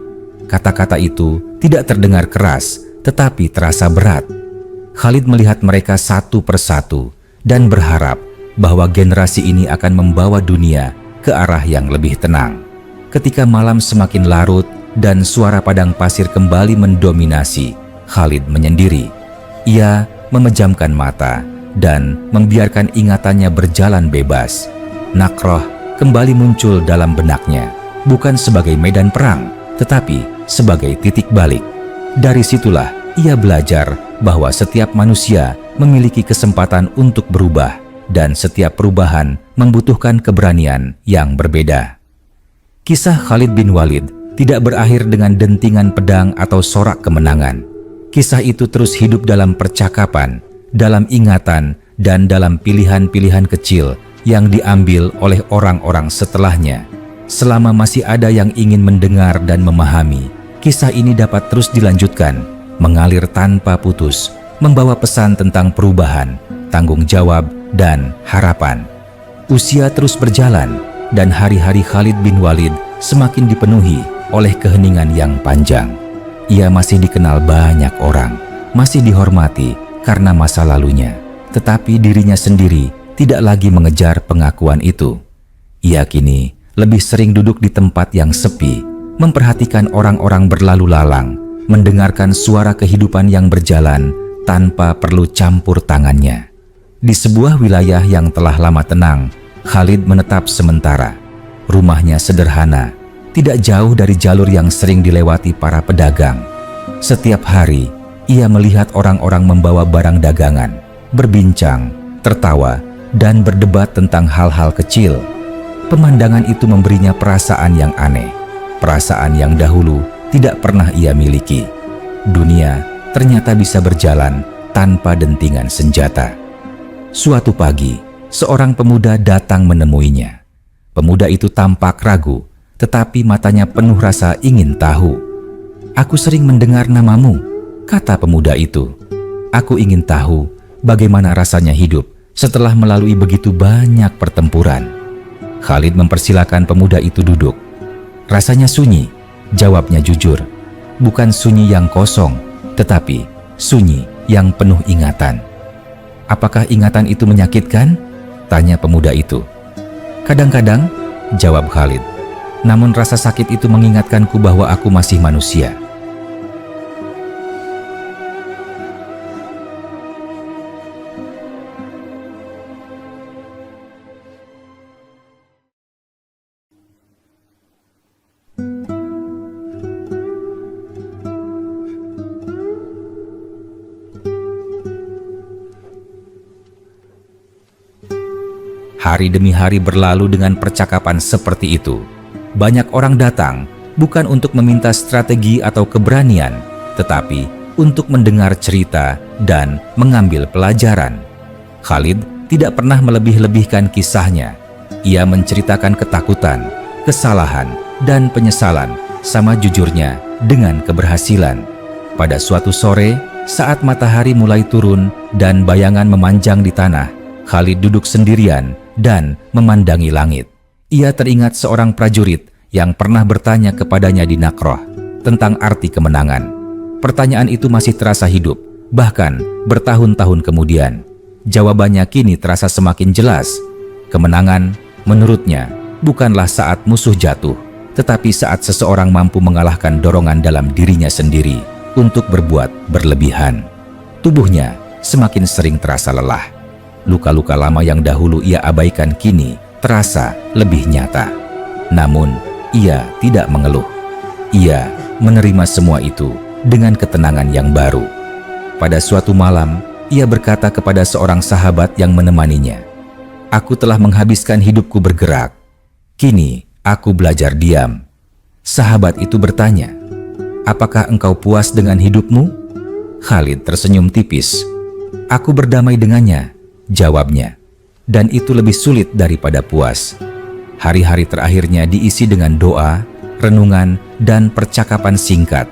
Kata-kata itu tidak terdengar keras, tetapi terasa berat. Khalid melihat mereka satu persatu dan berharap bahwa generasi ini akan membawa dunia ke arah yang lebih tenang. Ketika malam semakin larut dan suara padang pasir kembali mendominasi, Khalid menyendiri. Ia memejamkan mata dan membiarkan ingatannya berjalan bebas. Naqrah kembali muncul dalam benaknya, bukan sebagai medan perang, tetapi sebagai titik balik. Dari situlah ia belajar bahwa setiap manusia memiliki kesempatan untuk berubah, dan setiap perubahan membutuhkan keberanian yang berbeda. Kisah Khalid bin Walid tidak berakhir dengan dentingan pedang atau sorak kemenangan. Kisah itu terus hidup dalam percakapan, dalam ingatan, dan dalam pilihan-pilihan kecil yang diambil oleh orang-orang setelahnya. Selama masih ada yang ingin mendengar dan memahami, kisah ini dapat terus dilanjutkan, mengalir tanpa putus, membawa pesan tentang perubahan, tanggung jawab, dan harapan. Usia terus berjalan, dan hari-hari Khalid bin Walid semakin dipenuhi oleh keheningan yang panjang. Ia masih dikenal banyak orang, masih dihormati karena masa lalunya, tetapi dirinya sendiri tidak lagi mengejar pengakuan itu. Ia kini lebih sering duduk di tempat yang sepi, memperhatikan orang-orang berlalu lalang, mendengarkan suara kehidupan yang berjalan tanpa perlu campur tangannya. Di sebuah wilayah yang telah lama tenang, Khalid menetap sementara. Rumahnya sederhana, tidak jauh dari jalur yang sering dilewati para pedagang. Setiap hari, ia melihat orang-orang membawa barang dagangan, berbincang, tertawa, dan berdebat tentang hal-hal kecil. Pemandangan itu memberinya perasaan yang aneh, perasaan yang dahulu tidak pernah ia miliki. Dunia ternyata bisa berjalan tanpa dentingan senjata. Suatu pagi, seorang pemuda datang menemuinya. Pemuda itu tampak ragu, tetapi matanya penuh rasa ingin tahu. "Aku sering mendengar namamu," kata pemuda itu. "Aku ingin tahu bagaimana rasanya hidup setelah melalui begitu banyak pertempuran." Khalid mempersilakan pemuda itu duduk. "Rasanya sunyi," jawabnya jujur. "Bukan sunyi yang kosong, tetapi sunyi yang penuh ingatan." "Apakah ingatan itu menyakitkan?" tanya pemuda itu. "Kadang-kadang," jawab Khalid. "Namun rasa sakit itu mengingatkanku bahwa aku masih manusia." Hari demi hari berlalu dengan percakapan seperti itu. Banyak orang datang bukan untuk meminta strategi atau keberanian, tetapi untuk mendengar cerita dan mengambil pelajaran. Khalid tidak pernah melebih-lebihkan kisahnya. Ia menceritakan ketakutan, kesalahan, dan penyesalan sama jujurnya dengan keberhasilan. Pada suatu sore, saat matahari mulai turun dan bayangan memanjang di tanah, Khalid duduk sendirian dan memandangi langit. Ia teringat seorang prajurit yang pernah bertanya kepadanya di Nakroh tentang arti kemenangan. Pertanyaan itu masih terasa hidup, bahkan bertahun-tahun kemudian. Jawabannya kini terasa semakin jelas. Kemenangan, menurutnya, bukanlah saat musuh jatuh, tetapi saat seseorang mampu mengalahkan dorongan dalam dirinya sendiri untuk berbuat berlebihan. Tubuhnya semakin sering terasa lelah. Luka-luka lama yang dahulu ia abaikan kini terasa lebih nyata. Namun, ia tidak mengeluh. Ia menerima semua itu dengan ketenangan yang baru. Pada suatu malam, ia berkata kepada seorang sahabat yang menemaninya, "Aku telah menghabiskan hidupku bergerak. Kini, aku belajar diam." Sahabat itu bertanya, "Apakah engkau puas dengan hidupmu?" Khalid tersenyum tipis. "Aku berdamai dengannya," jawabnya, "dan itu lebih sulit daripada puas." Hari-hari terakhirnya diisi dengan doa, renungan, dan percakapan singkat.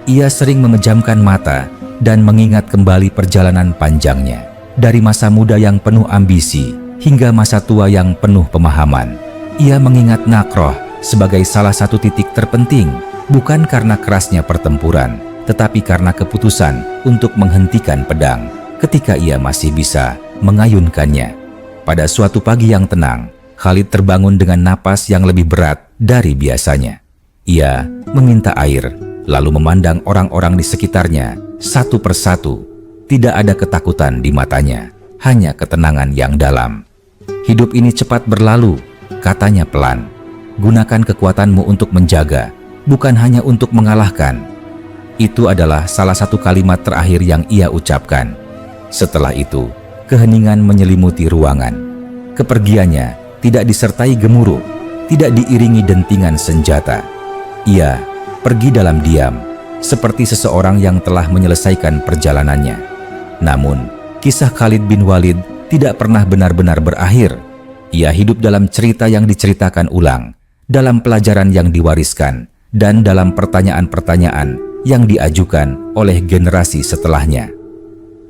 Ia sering memejamkan mata dan mengingat kembali perjalanan panjangnya, dari masa muda yang penuh ambisi hingga masa tua yang penuh pemahaman. Ia mengingat Nakroh sebagai salah satu titik terpenting, bukan karena kerasnya pertempuran, tetapi karena keputusan untuk menghentikan pedang ketika ia masih bisa mengayunkannya. Pada suatu pagi yang tenang, Khalid terbangun dengan napas yang lebih berat dari biasanya. Ia meminta air, lalu memandang orang-orang di sekitarnya satu persatu. Tidak ada ketakutan di matanya, hanya ketenangan yang dalam. "Hidup ini cepat berlalu," katanya pelan. "Gunakan kekuatanmu untuk menjaga, bukan hanya untuk mengalahkan." Itu adalah salah satu kalimat terakhir yang ia ucapkan. Setelah itu, keheningan menyelimuti ruangan. Kepergiannya tidak disertai gemuruh, tidak diiringi dentingan senjata. Ia pergi dalam diam, seperti seseorang yang telah menyelesaikan perjalanannya. Namun, kisah Khalid bin Walid tidak pernah benar-benar berakhir. Ia hidup dalam cerita yang diceritakan ulang, dalam pelajaran yang diwariskan, dan dalam pertanyaan-pertanyaan yang diajukan oleh generasi setelahnya.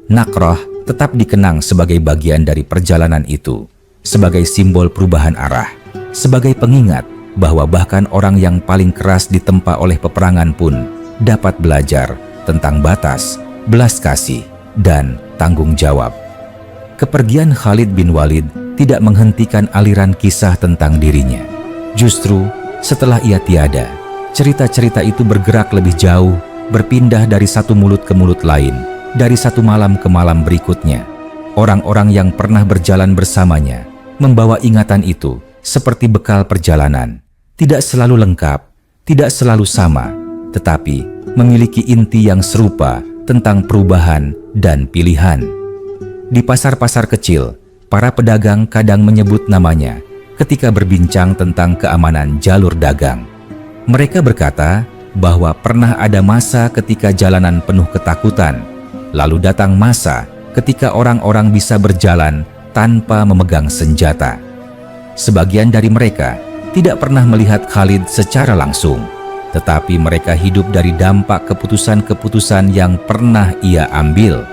Naqrah tetap dikenang sebagai bagian dari perjalanan itu, sebagai simbol perubahan arah, sebagai pengingat bahwa bahkan orang yang paling keras ditempa oleh peperangan pun dapat belajar tentang batas, belas kasih, dan tanggung jawab. Kepergian Khalid bin Walid tidak menghentikan aliran kisah tentang dirinya. Justru setelah ia tiada, cerita-cerita itu bergerak lebih jauh, berpindah dari satu mulut ke mulut lain, dari satu malam ke malam berikutnya. Orang-orang yang pernah berjalan bersamanya membawa ingatan itu seperti bekal perjalanan. Tidak selalu lengkap, tidak selalu sama, tetapi memiliki inti yang serupa tentang perubahan dan pilihan. Di pasar-pasar kecil, para pedagang kadang menyebut namanya ketika berbincang tentang keamanan jalur dagang. Mereka berkata bahwa pernah ada masa ketika jalanan penuh ketakutan, lalu datang masa ketika orang-orang bisa berjalan tanpa memegang senjata. Sebagian dari mereka tidak pernah melihat Khalid secara langsung, tetapi mereka hidup dari dampak keputusan-keputusan yang pernah ia ambil.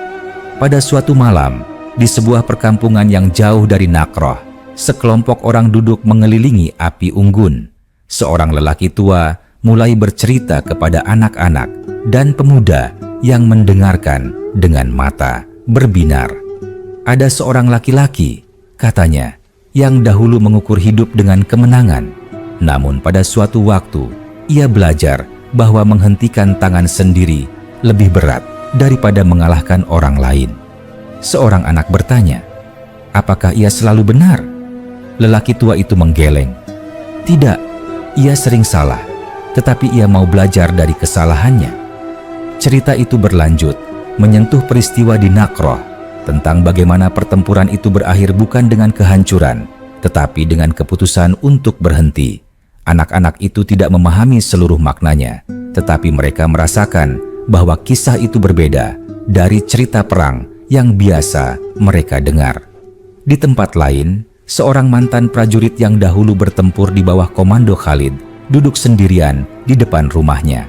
Pada suatu malam, di sebuah perkampungan yang jauh dari Naqrah, sekelompok orang duduk mengelilingi api unggun. Seorang lelaki tua mulai bercerita kepada anak-anak dan pemuda yang mendengarkan dengan mata berbinar. Ada seorang laki-laki, katanya, yang dahulu mengukur hidup dengan kemenangan. Namun pada suatu waktu, ia belajar bahwa menghentikan tangan sendiri lebih berat daripada mengalahkan orang lain. Seorang anak bertanya, apakah ia selalu benar? Lelaki tua itu menggeleng. Tidak, ia sering salah, tetapi ia mau belajar dari kesalahannya. Cerita itu berlanjut, menyentuh peristiwa di Naqrah, tentang bagaimana pertempuran itu berakhir bukan dengan kehancuran, tetapi dengan keputusan untuk berhenti. Anak-anak itu tidak memahami seluruh maknanya, tetapi mereka merasakan bahwa kisah itu berbeda dari cerita perang yang biasa mereka dengar. Di tempat lain, seorang mantan prajurit yang dahulu bertempur di bawah komando Khalid duduk sendirian di depan rumahnya.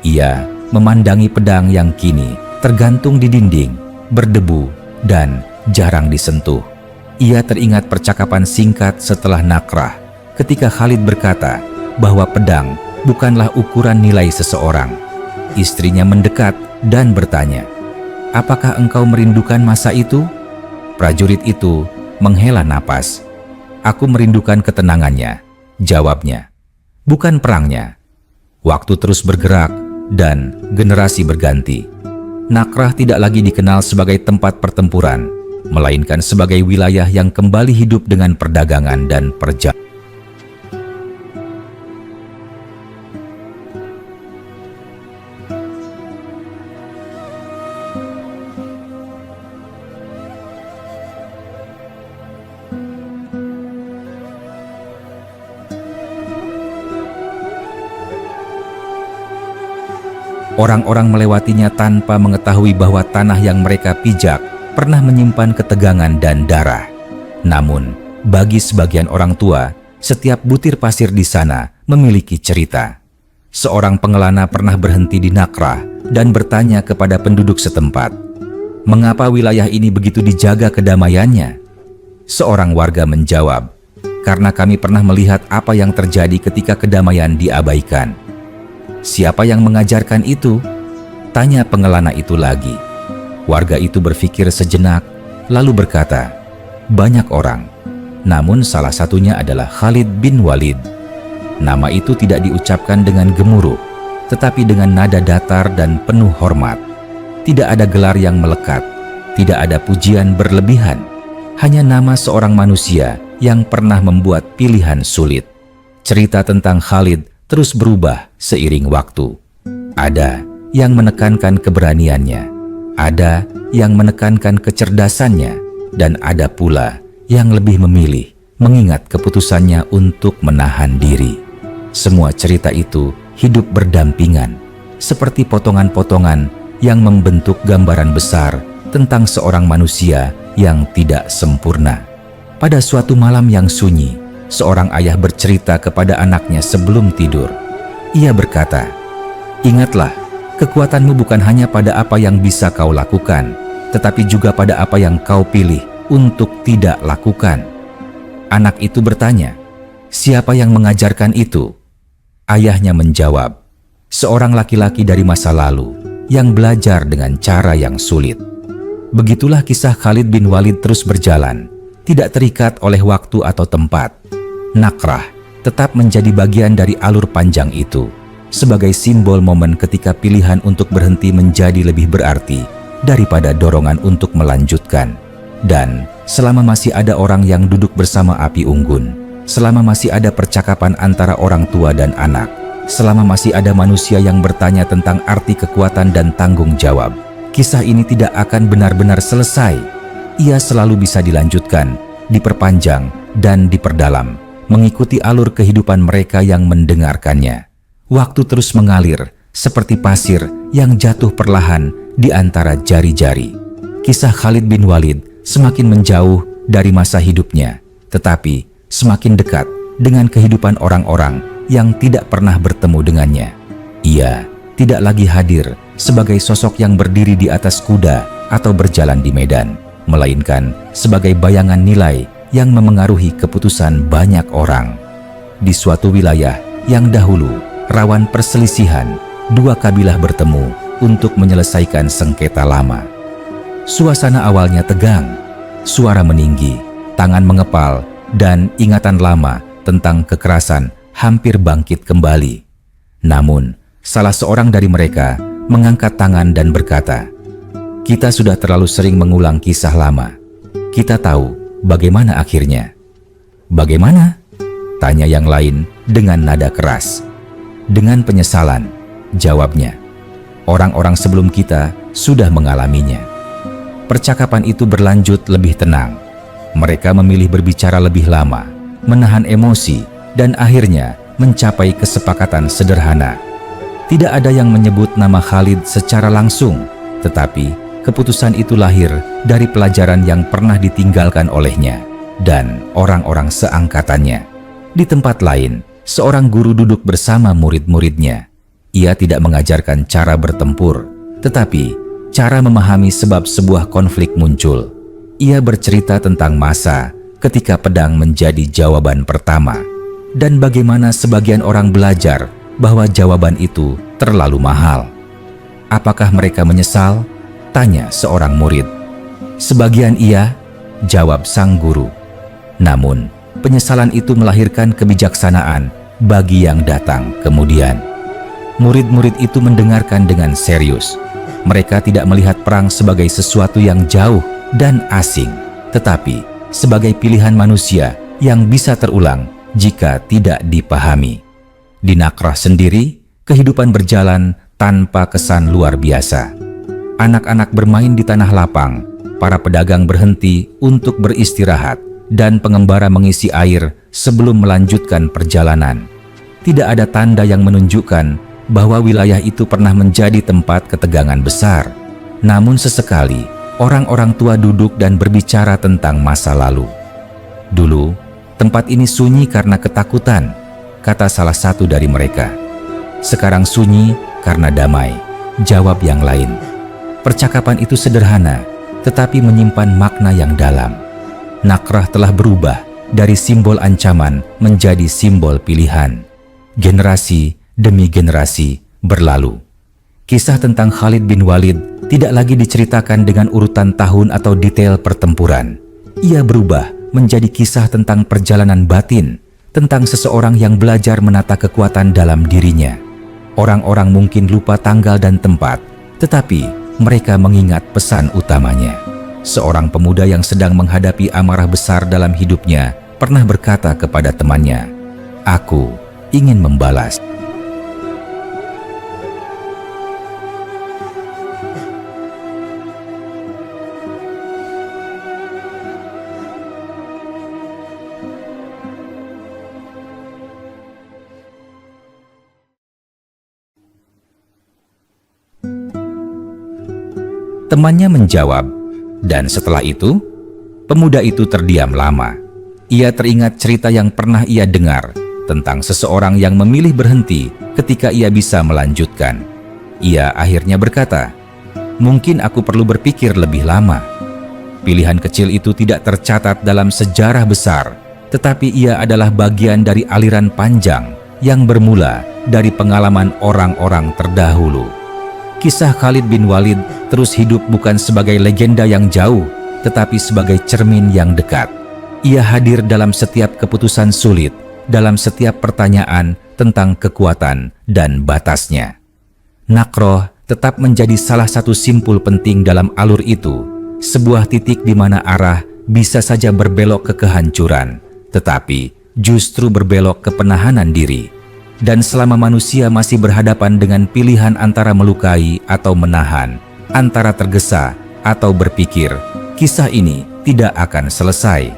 Ia memandangi pedang yang kini tergantung di dinding, berdebu dan jarang disentuh. Ia teringat percakapan singkat setelah Naqrah ketika Khalid berkata bahwa pedang bukanlah ukuran nilai seseorang. Istrinya mendekat dan bertanya, apakah engkau merindukan masa itu? Prajurit itu menghela napas. Aku merindukan ketenangannya, jawabnya. Bukan perangnya. Waktu terus bergerak dan generasi berganti. Naqrah tidak lagi dikenal sebagai tempat pertempuran, melainkan sebagai wilayah yang kembali hidup dengan perdagangan dan perjalanan. Orang-orang melewatinya tanpa mengetahui bahwa tanah yang mereka pijak pernah menyimpan ketegangan dan darah. Namun, bagi sebagian orang tua, setiap butir pasir di sana memiliki cerita. Seorang pengelana pernah berhenti di Naqrah dan bertanya kepada penduduk setempat, mengapa wilayah ini begitu dijaga kedamaiannya? Seorang warga menjawab, karena kami pernah melihat apa yang terjadi ketika kedamaian diabaikan. Siapa yang mengajarkan itu? Tanya pengelana itu lagi. Warga itu berpikir sejenak, lalu berkata, banyak orang, namun salah satunya adalah Khalid bin Walid. Nama itu tidak diucapkan dengan gemuruh, tetapi dengan nada datar dan penuh hormat. Tidak ada gelar yang melekat, tidak ada pujian berlebihan, hanya nama seorang manusia yang pernah membuat pilihan sulit. Cerita tentang Khalid terus berubah seiring waktu. Ada yang menekankan keberaniannya, ada yang menekankan kecerdasannya, dan ada pula yang lebih memilih mengingat keputusannya untuk menahan diri. Semua cerita itu hidup berdampingan, seperti potongan-potongan yang membentuk gambaran besar tentang seorang manusia yang tidak sempurna. Pada suatu malam yang sunyi, seorang ayah bercerita kepada anaknya sebelum tidur. Ia berkata, "Ingatlah, kekuatanmu bukan hanya pada apa yang bisa kau lakukan, tetapi juga pada apa yang kau pilih untuk tidak lakukan." Anak itu bertanya, "Siapa yang mengajarkan itu?" Ayahnya menjawab, "Seorang laki-laki dari masa lalu yang belajar dengan cara yang sulit." Begitulah kisah Khalid bin Walid terus berjalan, tidak terikat oleh waktu atau tempat. Nakrah tetap menjadi bagian dari alur panjang itu, sebagai simbol momen ketika pilihan untuk berhenti menjadi lebih berarti daripada dorongan untuk melanjutkan. Dan selama masih ada orang yang duduk bersama api unggun, selama masih ada percakapan antara orang tua dan anak, selama masih ada manusia yang bertanya tentang arti kekuatan dan tanggung jawab, kisah ini tidak akan benar-benar selesai. Ia selalu bisa dilanjutkan, diperpanjang, dan diperdalam, mengikuti alur kehidupan mereka yang mendengarkannya. Waktu terus mengalir, seperti pasir yang jatuh perlahan di antara jari-jari. Kisah Khalid bin Walid semakin menjauh dari masa hidupnya, tetapi semakin dekat dengan kehidupan orang-orang yang tidak pernah bertemu dengannya. Ia tidak lagi hadir sebagai sosok yang berdiri di atas kuda atau berjalan di medan, melainkan sebagai bayangan nilai yang memengaruhi keputusan banyak orang. Di suatu wilayah yang dahulu rawan perselisihan, dua kabilah bertemu untuk menyelesaikan sengketa lama. Suasana awalnya tegang, suara meninggi, tangan mengepal, dan ingatan lama tentang kekerasan hampir bangkit kembali. Namun, salah seorang dari mereka mengangkat tangan dan berkata, "Kita sudah terlalu sering mengulang kisah lama. Kita tahu bagaimana akhirnya." "Bagaimana?" tanya yang lain dengan nada keras. "Dengan penyesalan," jawabnya. "Orang-orang sebelum kita sudah mengalaminya." Percakapan itu berlanjut lebih tenang. Mereka memilih berbicara lebih lama, menahan emosi, dan akhirnya mencapai kesepakatan sederhana. Tidak ada yang menyebut nama Khalid secara langsung, tetapi keputusan itu lahir dari pelajaran yang pernah ditinggalkan olehnya dan orang-orang seangkatannya. Di tempat lain, seorang guru duduk bersama murid-muridnya. Ia tidak mengajarkan cara bertempur, tetapi cara memahami sebab sebuah konflik muncul. Ia bercerita tentang masa ketika pedang menjadi jawaban pertama, dan bagaimana sebagian orang belajar bahwa jawaban itu terlalu mahal. "Apakah mereka menyesal?" tanya seorang murid. "Sebagian iya," jawab sang guru. Namun, penyesalan itu melahirkan kebijaksanaan bagi yang datang kemudian. Murid-murid itu mendengarkan dengan serius. Mereka tidak melihat perang sebagai sesuatu yang jauh dan asing, tetapi sebagai pilihan manusia yang bisa terulang jika tidak dipahami. Di Nakrah sendiri, kehidupan berjalan tanpa kesan luar biasa. Anak-anak bermain di tanah lapang, para pedagang berhenti untuk beristirahat, dan pengembara mengisi air sebelum melanjutkan perjalanan. Tidak ada tanda yang menunjukkan bahwa wilayah itu pernah menjadi tempat ketegangan besar. Namun sesekali, orang-orang tua duduk dan berbicara tentang masa lalu. "Dulu, tempat ini sunyi karena ketakutan," kata salah satu dari mereka. "Sekarang sunyi karena damai," jawab yang lain. Percakapan itu sederhana, tetapi menyimpan makna yang dalam. Nakrah telah berubah dari simbol ancaman menjadi simbol pilihan. Generasi demi generasi berlalu. Kisah tentang Khalid bin Walid tidak lagi diceritakan dengan urutan tahun atau detail pertempuran. Ia berubah menjadi kisah tentang perjalanan batin, tentang seseorang yang belajar menata kekuatan dalam dirinya. Orang-orang mungkin lupa tanggal dan tempat, tetapi mereka mengingat pesan utamanya. Seorang pemuda yang sedang menghadapi amarah besar dalam hidupnya pernah berkata kepada temannya, "Aku ingin membalas." Temannya menjawab, "Dan setelah itu?" Pemuda itu terdiam lama. Ia teringat cerita yang pernah ia dengar tentang seseorang yang memilih berhenti ketika ia bisa melanjutkan. Ia akhirnya berkata, "Mungkin aku perlu berpikir lebih lama." Pilihan kecil itu tidak tercatat dalam sejarah besar, tetapi ia adalah bagian dari aliran panjang yang bermula dari pengalaman orang-orang terdahulu. Kisah Khalid bin Walid terus hidup bukan sebagai legenda yang jauh, tetapi sebagai cermin yang dekat. Ia hadir dalam setiap keputusan sulit, dalam setiap pertanyaan tentang kekuatan dan batasnya. Nakroh tetap menjadi salah satu simpul penting dalam alur itu, sebuah titik di mana arah bisa saja berbelok ke kehancuran, tetapi justru berbelok ke penahanan diri. Dan selama manusia masih berhadapan dengan pilihan antara melukai atau menahan, antara tergesa atau berpikir, kisah ini tidak akan selesai.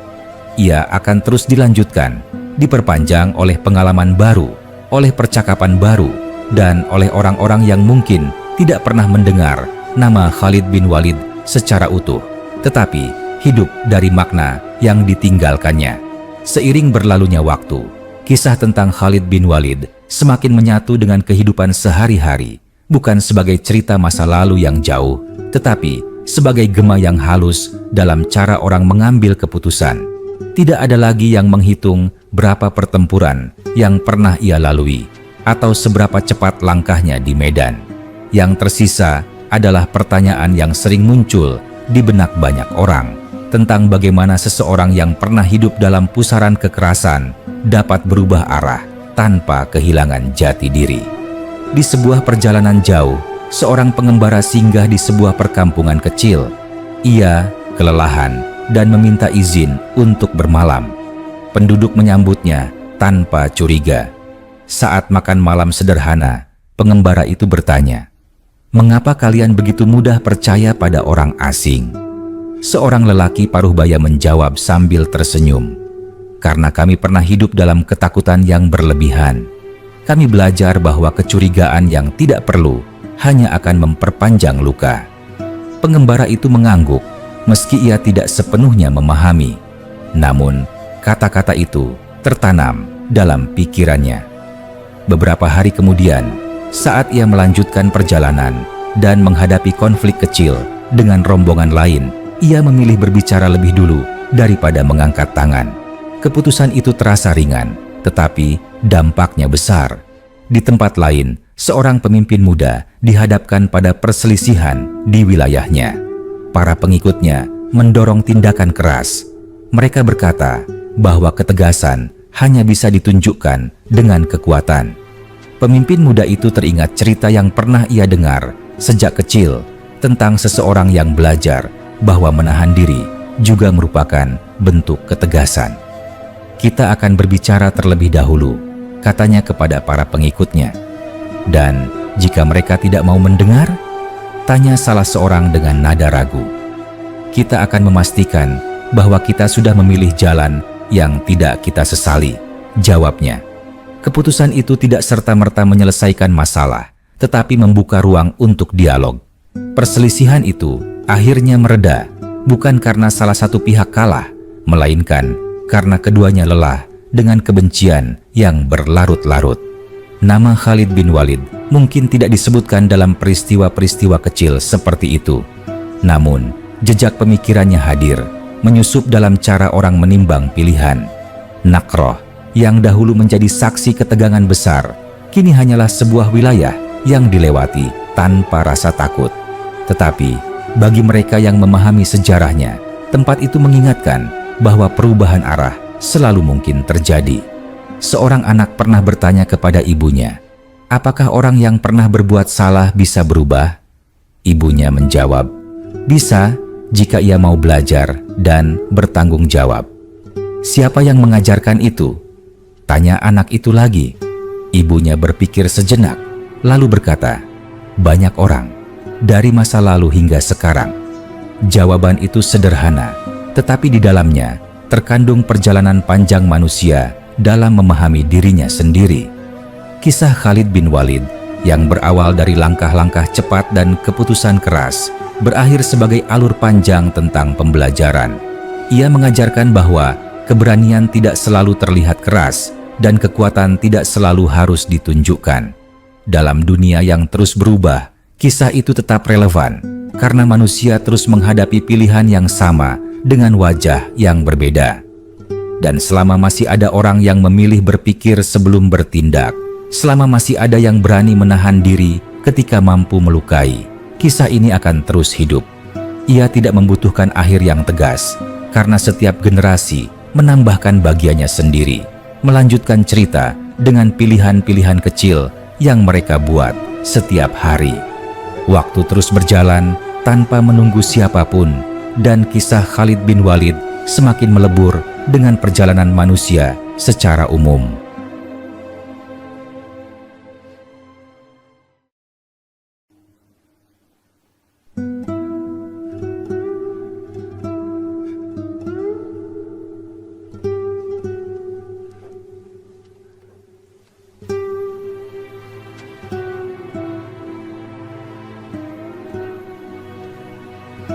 Ia akan terus dilanjutkan, diperpanjang oleh pengalaman baru, oleh percakapan baru, dan oleh orang-orang yang mungkin tidak pernah mendengar nama Khalid bin Walid secara utuh, tetapi hidup dari makna yang ditinggalkannya. Seiring berlalunya waktu, kisah tentang Khalid bin Walid semakin menyatu dengan kehidupan sehari-hari, bukan sebagai cerita masa lalu yang jauh, tetapi sebagai gema yang halus dalam cara orang mengambil keputusan. Tidak ada lagi yang menghitung berapa pertempuran yang pernah ia lalui, atau seberapa cepat langkahnya di medan. Yang tersisa adalah pertanyaan yang sering muncul di benak banyak orang, tentang bagaimana seseorang yang pernah hidup dalam pusaran kekerasan dapat berubah arah tanpa kehilangan jati diri. Di sebuah perjalanan jauh, seorang pengembara singgah di sebuah perkampungan kecil. Ia kelelahan dan meminta izin untuk bermalam. Penduduk menyambutnya tanpa curiga. Saat makan malam sederhana, pengembara itu bertanya, "Mengapa kalian begitu mudah percaya pada orang asing?" Seorang lelaki paruh baya menjawab sambil tersenyum, "Karena kami pernah hidup dalam ketakutan yang berlebihan. Kami belajar bahwa kecurigaan yang tidak perlu hanya akan memperpanjang luka." Pengembara itu mengangguk, meski ia tidak sepenuhnya memahami. Namun, kata-kata itu tertanam dalam pikirannya. Beberapa hari kemudian, saat ia melanjutkan perjalanan dan menghadapi konflik kecil dengan rombongan lain, ia memilih berbicara lebih dulu daripada mengangkat tangan. Keputusan itu terasa ringan, tetapi dampaknya besar. Di tempat lain, seorang pemimpin muda dihadapkan pada perselisihan di wilayahnya. Para pengikutnya mendorong tindakan keras. Mereka berkata bahwa ketegasan hanya bisa ditunjukkan dengan kekuatan. Pemimpin muda itu teringat cerita yang pernah ia dengar sejak kecil tentang seseorang yang belajar bahwa menahan diri juga merupakan bentuk ketegasan. "Kita akan berbicara terlebih dahulu," katanya kepada para pengikutnya. "Dan jika mereka tidak mau mendengar?" tanya salah seorang dengan nada ragu. "Kita akan memastikan bahwa kita sudah memilih jalan yang tidak kita sesali," jawabnya. Keputusan itu tidak serta-merta menyelesaikan masalah, tetapi membuka ruang untuk dialog. Perselisihan itu akhirnya mereda, bukan karena salah satu pihak kalah, melainkan karena keduanya lelah dengan kebencian yang berlarut-larut. Nama Khalid bin Walid mungkin tidak disebutkan dalam peristiwa-peristiwa kecil seperti itu. Namun, jejak pemikirannya hadir, menyusup dalam cara orang menimbang pilihan. Nakroh, yang dahulu menjadi saksi ketegangan besar, kini hanyalah sebuah wilayah yang dilewati tanpa rasa takut. Tetapi, bagi mereka yang memahami sejarahnya, tempat itu mengingatkan bahwa perubahan arah selalu mungkin terjadi. Seorang anak pernah bertanya kepada ibunya, "Apakah orang yang pernah berbuat salah bisa berubah?" Ibunya menjawab, "Bisa jika ia mau belajar dan bertanggung jawab." "Siapa yang mengajarkan itu?" tanya anak itu lagi. Ibunya berpikir sejenak, lalu berkata, "Banyak orang, dari masa lalu hingga sekarang." Jawaban itu sederhana, tetapi di dalamnya terkandung perjalanan panjang manusia dalam memahami dirinya sendiri. Kisah Khalid bin Walid yang berawal dari langkah-langkah cepat dan keputusan keras berakhir sebagai alur panjang tentang pembelajaran. Ia mengajarkan bahwa keberanian tidak selalu terlihat keras dan kekuatan tidak selalu harus ditunjukkan. Dalam dunia yang terus berubah, kisah itu tetap relevan karena manusia terus menghadapi pilihan yang sama dengan wajah yang berbeda. Dan selama masih ada orang yang memilih berpikir sebelum bertindak, selama masih ada yang berani menahan diri ketika mampu melukai, kisah ini akan terus hidup. Ia tidak membutuhkan akhir yang tegas, karena setiap generasi menambahkan bagiannya sendiri, melanjutkan cerita dengan pilihan-pilihan kecil yang mereka buat setiap hari. Waktu terus berjalan tanpa menunggu siapapun, dan kisah Khalid bin Walid semakin melebur dengan perjalanan manusia secara umum.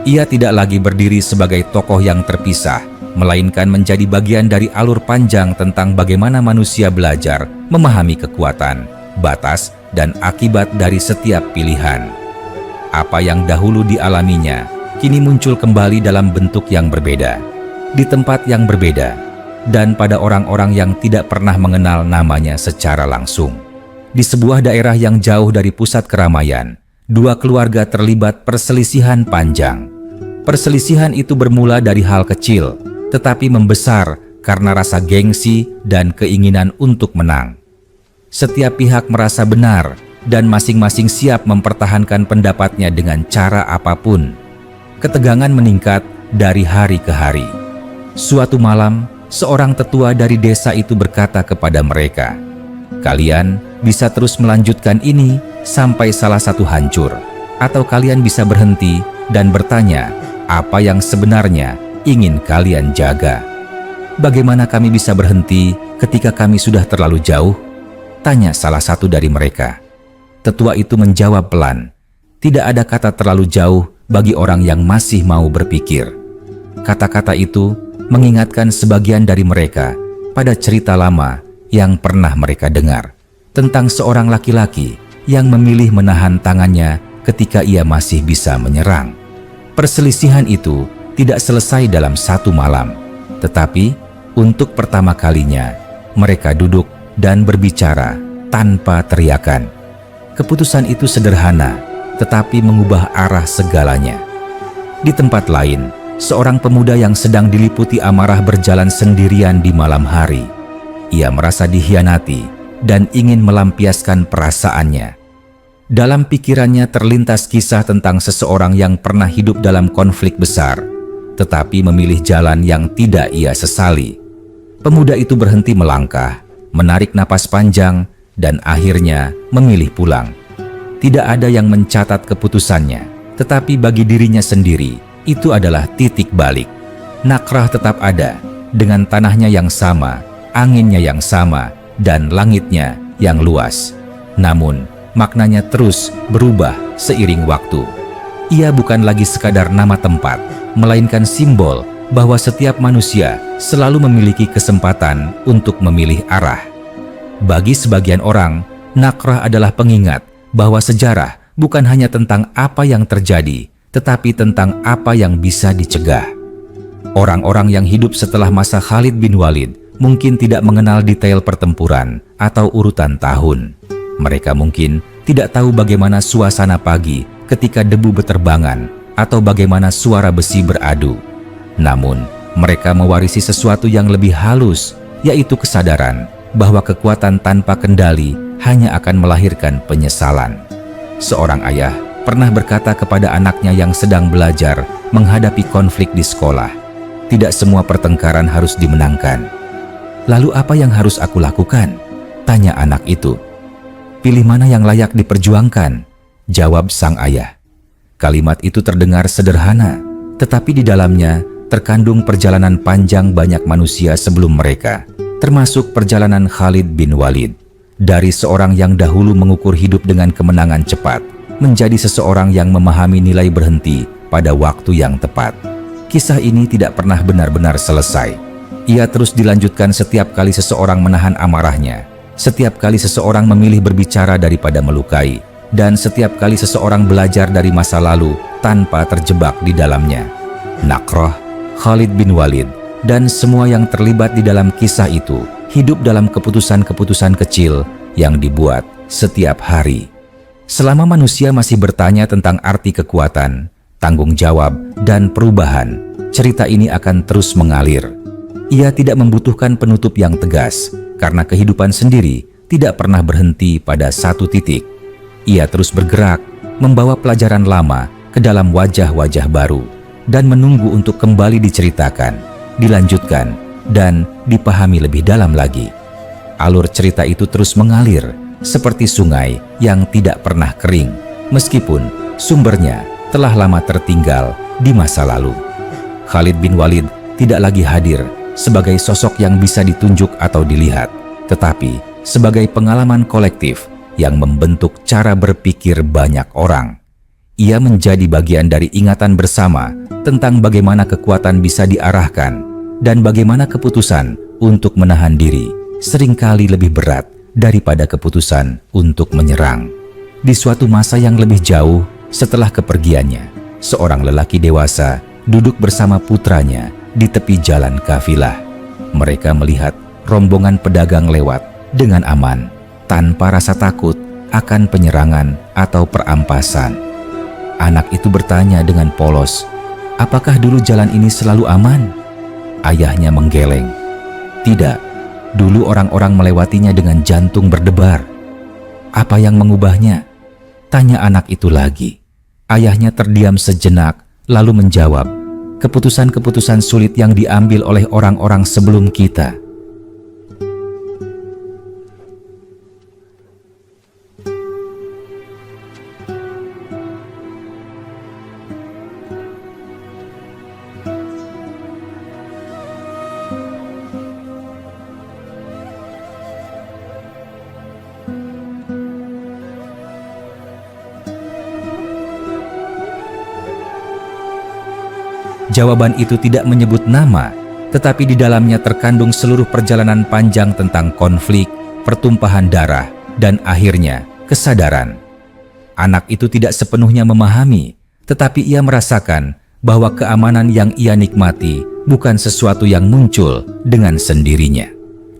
Ia tidak lagi berdiri sebagai tokoh yang terpisah, melainkan menjadi bagian dari alur panjang tentang bagaimana manusia belajar memahami kekuatan, batas, dan akibat dari setiap pilihan. Apa yang dahulu dialaminya, kini muncul kembali dalam bentuk yang berbeda, di tempat yang berbeda, dan pada orang-orang yang tidak pernah mengenal namanya secara langsung. Di sebuah daerah yang jauh dari pusat keramaian, dua keluarga terlibat perselisihan panjang. Perselisihan itu bermula dari hal kecil, tetapi membesar karena rasa gengsi dan keinginan untuk menang. Setiap pihak merasa benar dan masing-masing siap mempertahankan pendapatnya dengan cara apapun. Ketegangan meningkat dari hari ke hari. Suatu malam, seorang tetua dari desa itu berkata kepada mereka, "Kalian bisa terus melanjutkan ini sampai salah satu hancur, atau kalian bisa berhenti dan bertanya, apa yang sebenarnya ingin kalian jaga?" "Bagaimana kami bisa berhenti ketika kami sudah terlalu jauh?" tanya salah satu dari mereka. Tetua itu menjawab pelan, "Tidak ada kata terlalu jauh bagi orang yang masih mau berpikir." Kata-kata itu mengingatkan sebagian dari mereka pada cerita lama yang pernah mereka dengar tentang seorang laki-laki yang memilih menahan tangannya ketika ia masih bisa menyerang. Perselisihan itu tidak selesai dalam satu malam, tetapi untuk pertama kalinya mereka duduk dan berbicara tanpa teriakan. Keputusan itu sederhana, tetapi mengubah arah segalanya. Di tempat lain, seorang pemuda yang sedang diliputi amarah berjalan sendirian di malam hari. Ia merasa dikhianati dan ingin melampiaskan perasaannya. Dalam pikirannya terlintas kisah tentang seseorang yang pernah hidup dalam konflik besar, tetapi memilih jalan yang tidak ia sesali. Pemuda itu berhenti melangkah, menarik napas panjang, dan akhirnya memilih pulang. Tidak ada yang mencatat keputusannya, tetapi bagi dirinya sendiri, itu adalah titik balik. Nakrah tetap ada, dengan tanahnya yang sama, anginnya yang sama, dan langitnya yang luas. Namun, maknanya terus berubah seiring waktu. Ia bukan lagi sekadar nama tempat, melainkan simbol bahwa setiap manusia selalu memiliki kesempatan untuk memilih arah. Bagi sebagian orang, nakrah adalah pengingat bahwa sejarah bukan hanya tentang apa yang terjadi, tetapi tentang apa yang bisa dicegah. Orang-orang yang hidup setelah masa Khalid bin Walid mungkin tidak mengenal detail pertempuran atau urutan tahun. Mereka mungkin tidak tahu bagaimana suasana pagi ketika debu beterbangan atau bagaimana suara besi beradu. Namun, mereka mewarisi sesuatu yang lebih halus, yaitu kesadaran bahwa kekuatan tanpa kendali hanya akan melahirkan penyesalan. Seorang ayah pernah berkata kepada anaknya yang sedang belajar menghadapi konflik di sekolah, "Tidak semua pertengkaran harus dimenangkan." "Lalu apa yang harus aku lakukan?" tanya anak itu. "Pilih mana yang layak diperjuangkan," jawab sang ayah. Kalimat itu terdengar sederhana, tetapi di dalamnya terkandung perjalanan panjang banyak manusia sebelum mereka, termasuk perjalanan Khalid bin Walid. Dari seorang yang dahulu mengukur hidup dengan kemenangan cepat, menjadi seseorang yang memahami nilai berhenti pada waktu yang tepat. Kisah ini tidak pernah benar-benar selesai. Ia terus dilanjutkan setiap kali seseorang menahan amarahnya, setiap kali seseorang memilih berbicara daripada melukai, dan setiap kali seseorang belajar dari masa lalu tanpa terjebak di dalamnya. Nakrah, Khalid bin Walid, dan semua yang terlibat di dalam kisah itu hidup dalam keputusan-keputusan kecil yang dibuat setiap hari. Selama manusia masih bertanya tentang arti kekuatan, tanggung jawab, dan perubahan, cerita ini akan terus mengalir. Ia tidak membutuhkan penutup yang tegas, karena kehidupan sendiri tidak pernah berhenti pada satu titik. Ia terus bergerak, membawa pelajaran lama ke dalam wajah-wajah baru, dan menunggu untuk kembali diceritakan, dilanjutkan, dan dipahami lebih dalam lagi. Alur cerita itu terus mengalir, seperti sungai yang tidak pernah kering, meskipun sumbernya telah lama tertinggal di masa lalu. Khalid bin Walid tidak lagi hadir sebagai sosok yang bisa ditunjuk atau dilihat, tetapi sebagai pengalaman kolektif yang membentuk cara berpikir banyak orang. Ia menjadi bagian dari ingatan bersama tentang bagaimana kekuatan bisa diarahkan dan bagaimana keputusan untuk menahan diri seringkali lebih berat daripada keputusan untuk menyerang. Di suatu masa yang lebih jauh setelah kepergiannya, seorang lelaki dewasa duduk bersama putranya di tepi jalan kafilah. Mereka melihat rombongan pedagang lewat dengan aman, tanpa rasa takut akan penyerangan atau perampasan. Anak itu bertanya dengan polos, "Apakah dulu jalan ini selalu aman?" Ayahnya menggeleng, "Tidak. Dulu orang-orang melewatinya dengan jantung berdebar." "Apa yang mengubahnya?" tanya anak itu lagi. Ayahnya terdiam sejenak, lalu menjawab, "Keputusan-keputusan sulit yang diambil oleh orang-orang sebelum kita." Jawaban itu tidak menyebut nama, tetapi di dalamnya terkandung seluruh perjalanan panjang tentang konflik, pertumpahan darah, dan akhirnya kesadaran. Anak itu tidak sepenuhnya memahami, tetapi ia merasakan bahwa keamanan yang ia nikmati bukan sesuatu yang muncul dengan sendirinya.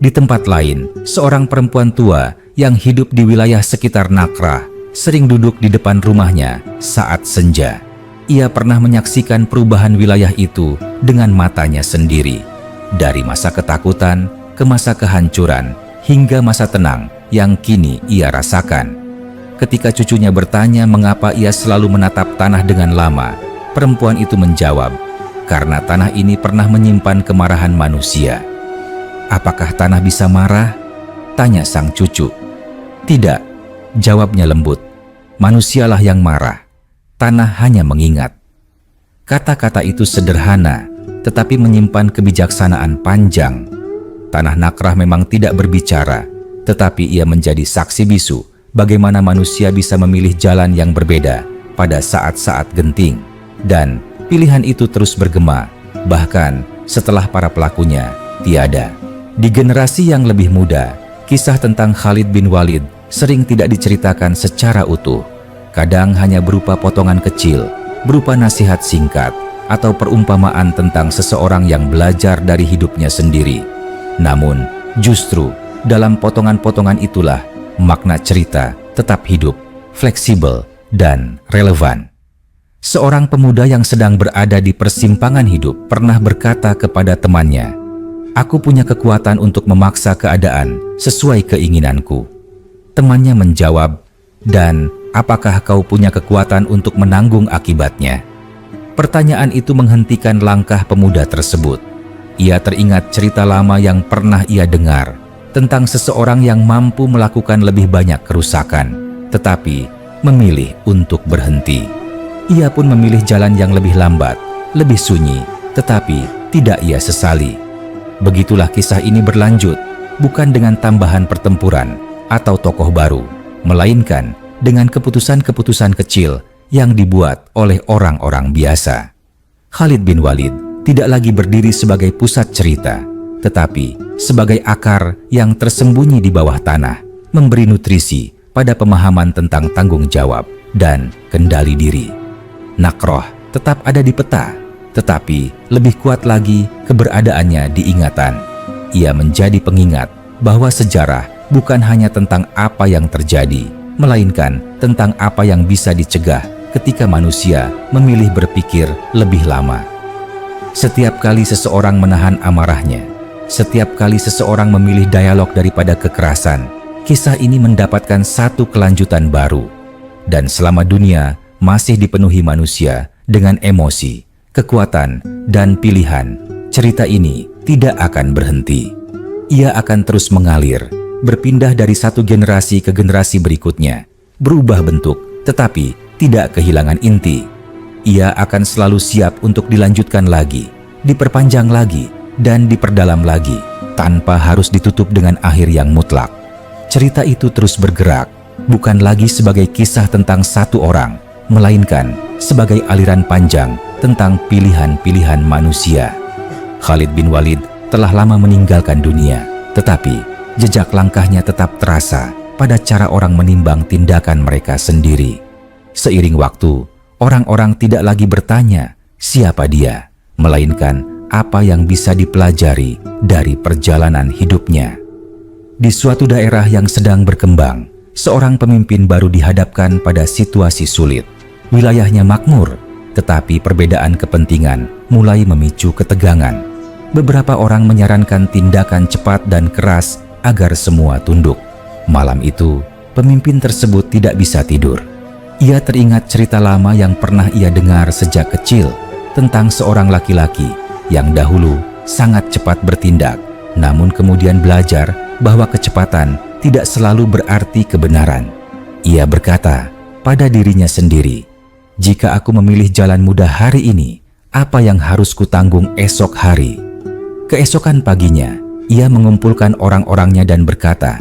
Di tempat lain, seorang perempuan tua yang hidup di wilayah sekitar Nakrah sering duduk di depan rumahnya saat senja. Ia pernah menyaksikan perubahan wilayah itu dengan matanya sendiri, dari masa ketakutan ke masa kehancuran hingga masa tenang yang kini ia rasakan. Ketika cucunya bertanya mengapa ia selalu menatap tanah dengan lama, perempuan itu menjawab, "Karena tanah ini pernah menyimpan kemarahan manusia." "Apakah tanah bisa marah?" tanya sang cucu. "Tidak," jawabnya lembut. "Manusialah yang marah. Tanah hanya mengingat." Kata-kata itu sederhana, tetapi menyimpan kebijaksanaan panjang. Tanah Nakrah memang tidak berbicara, tetapi ia menjadi saksi bisu bagaimana manusia bisa memilih jalan yang berbeda pada saat-saat genting. Dan pilihan itu terus bergema, bahkan setelah para pelakunya tiada. Di generasi yang lebih muda, kisah tentang Khalid bin Walid sering tidak diceritakan secara utuh. Kadang hanya berupa potongan kecil, berupa nasihat singkat, atau perumpamaan tentang seseorang yang belajar dari hidupnya sendiri. Namun, justru dalam potongan-potongan itulah makna cerita tetap hidup, fleksibel, dan relevan. Seorang pemuda yang sedang berada di persimpangan hidup pernah berkata kepada temannya, "Aku punya kekuatan untuk memaksa keadaan sesuai keinginanku." Temannya menjawab, "Dan apakah kau punya kekuatan untuk menanggung akibatnya?" Pertanyaan itu menghentikan langkah pemuda tersebut. Ia teringat cerita lama yang pernah ia dengar tentang seseorang yang mampu melakukan lebih banyak kerusakan, tetapi memilih untuk berhenti. Ia pun memilih jalan yang lebih lambat, lebih sunyi, tetapi tidak ia sesali. Begitulah kisah ini berlanjut, bukan dengan tambahan pertempuran atau tokoh baru, melainkan dengan keputusan-keputusan kecil yang dibuat oleh orang-orang biasa. Khalid bin Walid tidak lagi berdiri sebagai pusat cerita, tetapi sebagai akar yang tersembunyi di bawah tanah, memberi nutrisi pada pemahaman tentang tanggung jawab dan kendali diri. Nakroh tetap ada di peta, tetapi lebih kuat lagi keberadaannya di ingatan. Ia menjadi pengingat bahwa sejarah bukan hanya tentang apa yang terjadi, melainkan tentang apa yang bisa dicegah ketika manusia memilih berpikir lebih lama. Setiap kali seseorang menahan amarahnya, setiap kali seseorang memilih dialog daripada kekerasan, kisah ini mendapatkan satu kelanjutan baru. Dan selama dunia masih dipenuhi manusia dengan emosi, kekuatan, dan pilihan, cerita ini tidak akan berhenti. Ia akan terus mengalir, berpindah dari satu generasi ke generasi berikutnya, berubah bentuk, tetapi tidak kehilangan inti. Ia akan selalu siap untuk dilanjutkan lagi, diperpanjang lagi, dan diperdalam lagi, tanpa harus ditutup dengan akhir yang mutlak. Cerita itu terus bergerak, bukan lagi sebagai kisah tentang satu orang, melainkan sebagai aliran panjang tentang pilihan-pilihan manusia. Khalid bin Walid telah lama meninggalkan dunia, tetapi jejak langkahnya tetap terasa pada cara orang menimbang tindakan mereka sendiri. Seiring waktu, orang-orang tidak lagi bertanya siapa dia, melainkan apa yang bisa dipelajari dari perjalanan hidupnya. Di suatu daerah yang sedang berkembang, seorang pemimpin baru dihadapkan pada situasi sulit. Wilayahnya makmur, tetapi perbedaan kepentingan mulai memicu ketegangan. Beberapa orang menyarankan tindakan cepat dan keras agar semua tunduk. Malam itu, pemimpin tersebut tidak bisa tidur. Ia teringat cerita lama yang pernah ia dengar sejak kecil tentang seorang laki-laki yang dahulu sangat cepat bertindak, namun kemudian belajar bahwa kecepatan tidak selalu berarti kebenaran. Ia berkata pada dirinya sendiri, "Jika aku memilih jalan mudah hari ini, apa yang harus kutanggung esok hari?" Keesokan paginya, ia mengumpulkan orang-orangnya dan berkata,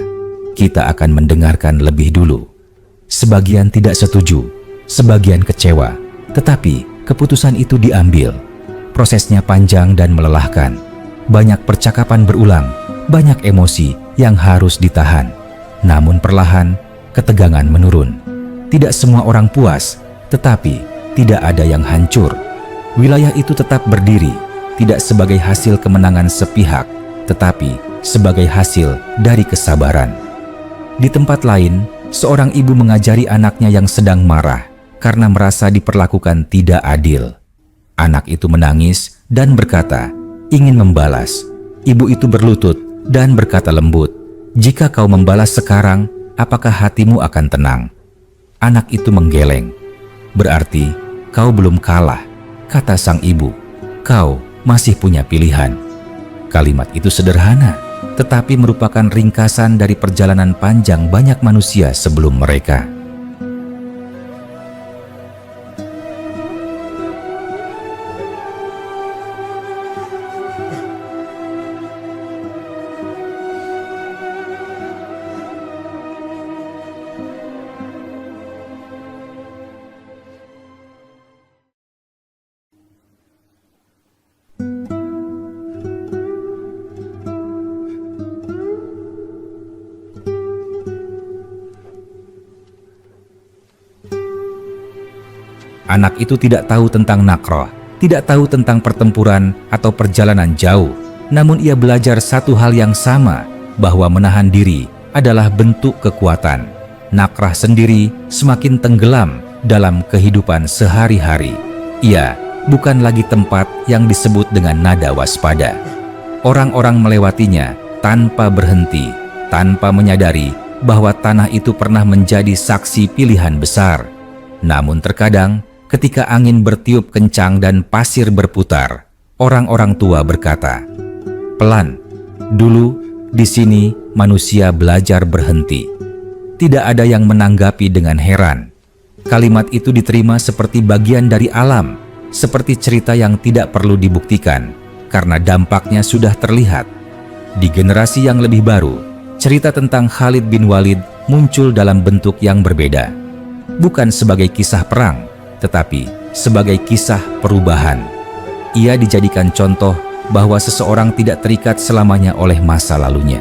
"Kita akan mendengarkan lebih dulu." Sebagian tidak setuju, sebagian kecewa, tetapi keputusan itu diambil. Prosesnya panjang dan melelahkan. Banyak percakapan berulang, banyak emosi yang harus ditahan. Namun perlahan, ketegangan menurun. Tidak semua orang puas, tetapi tidak ada yang hancur. Wilayah itu tetap berdiri, tidak sebagai hasil kemenangan sepihak, tetapi sebagai hasil dari kesabaran. Di tempat lain, seorang ibu mengajari anaknya yang sedang marah karena merasa diperlakukan tidak adil. Anak itu menangis dan berkata, ingin membalas. Ibu itu berlutut dan berkata lembut, "Jika kau membalas sekarang, apakah hatimu akan tenang?" Anak itu menggeleng. "Berarti kau belum kalah," kata sang ibu. "Kau masih punya pilihan." Kalimat itu sederhana, tetapi merupakan ringkasan dari perjalanan panjang banyak manusia sebelum mereka. Anak itu tidak tahu tentang Nakroh, tidak tahu tentang pertempuran atau perjalanan jauh. Namun ia belajar satu hal yang sama, bahwa menahan diri adalah bentuk kekuatan. Nakrah sendiri semakin tenggelam dalam kehidupan sehari-hari. Ia bukan lagi tempat yang disebut dengan nada waspada. Orang-orang melewatinya tanpa berhenti, tanpa menyadari bahwa tanah itu pernah menjadi saksi pilihan besar. Namun terkadang, ketika angin bertiup kencang dan pasir berputar, orang-orang tua berkata, "Pelan, dulu di sini manusia belajar berhenti." Tidak ada yang menanggapi dengan heran. Kalimat itu diterima seperti bagian dari alam, seperti cerita yang tidak perlu dibuktikan, karena dampaknya sudah terlihat. Di generasi yang lebih baru, cerita tentang Khalid bin Walid muncul dalam bentuk yang berbeda. Bukan sebagai kisah perang, tetapi sebagai kisah perubahan. Ia dijadikan contoh bahwa seseorang tidak terikat selamanya oleh masa lalunya,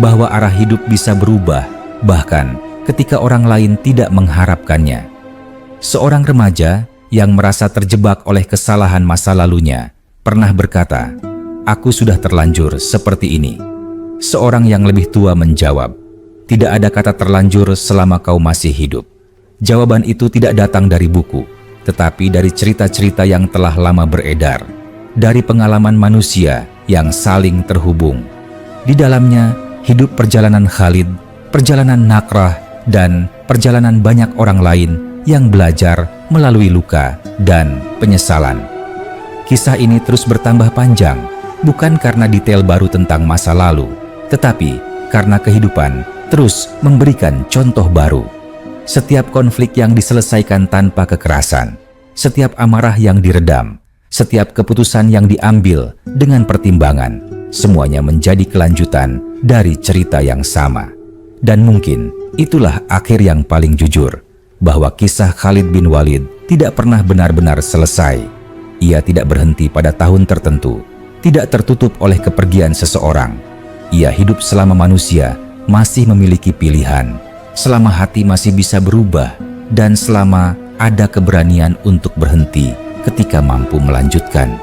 bahwa arah hidup bisa berubah, bahkan ketika orang lain tidak mengharapkannya. Seorang remaja yang merasa terjebak oleh kesalahan masa lalunya pernah berkata, "Aku sudah terlanjur seperti ini." Seorang yang lebih tua menjawab, "Tidak ada kata terlanjur selama kau masih hidup." Jawaban itu tidak datang dari buku, tetapi dari cerita-cerita yang telah lama beredar, dari pengalaman manusia yang saling terhubung. Di dalamnya hidup perjalanan Khalid, perjalanan Nakrah, dan perjalanan banyak orang lain yang belajar melalui luka dan penyesalan. Kisah ini terus bertambah panjang, bukan karena detail baru tentang masa lalu, tetapi karena kehidupan terus memberikan contoh baru. Setiap konflik yang diselesaikan tanpa kekerasan, setiap amarah yang diredam, setiap keputusan yang diambil dengan pertimbangan, semuanya menjadi kelanjutan dari cerita yang sama. Dan mungkin itulah akhir yang paling jujur, bahwa kisah Khalid bin Walid tidak pernah benar-benar selesai. Ia tidak berhenti pada tahun tertentu, tidak tertutup oleh kepergian seseorang. Ia hidup selama manusia masih memiliki pilihan, selama hati masih bisa berubah, dan selama ada keberanian untuk berhenti ketika mampu melanjutkan.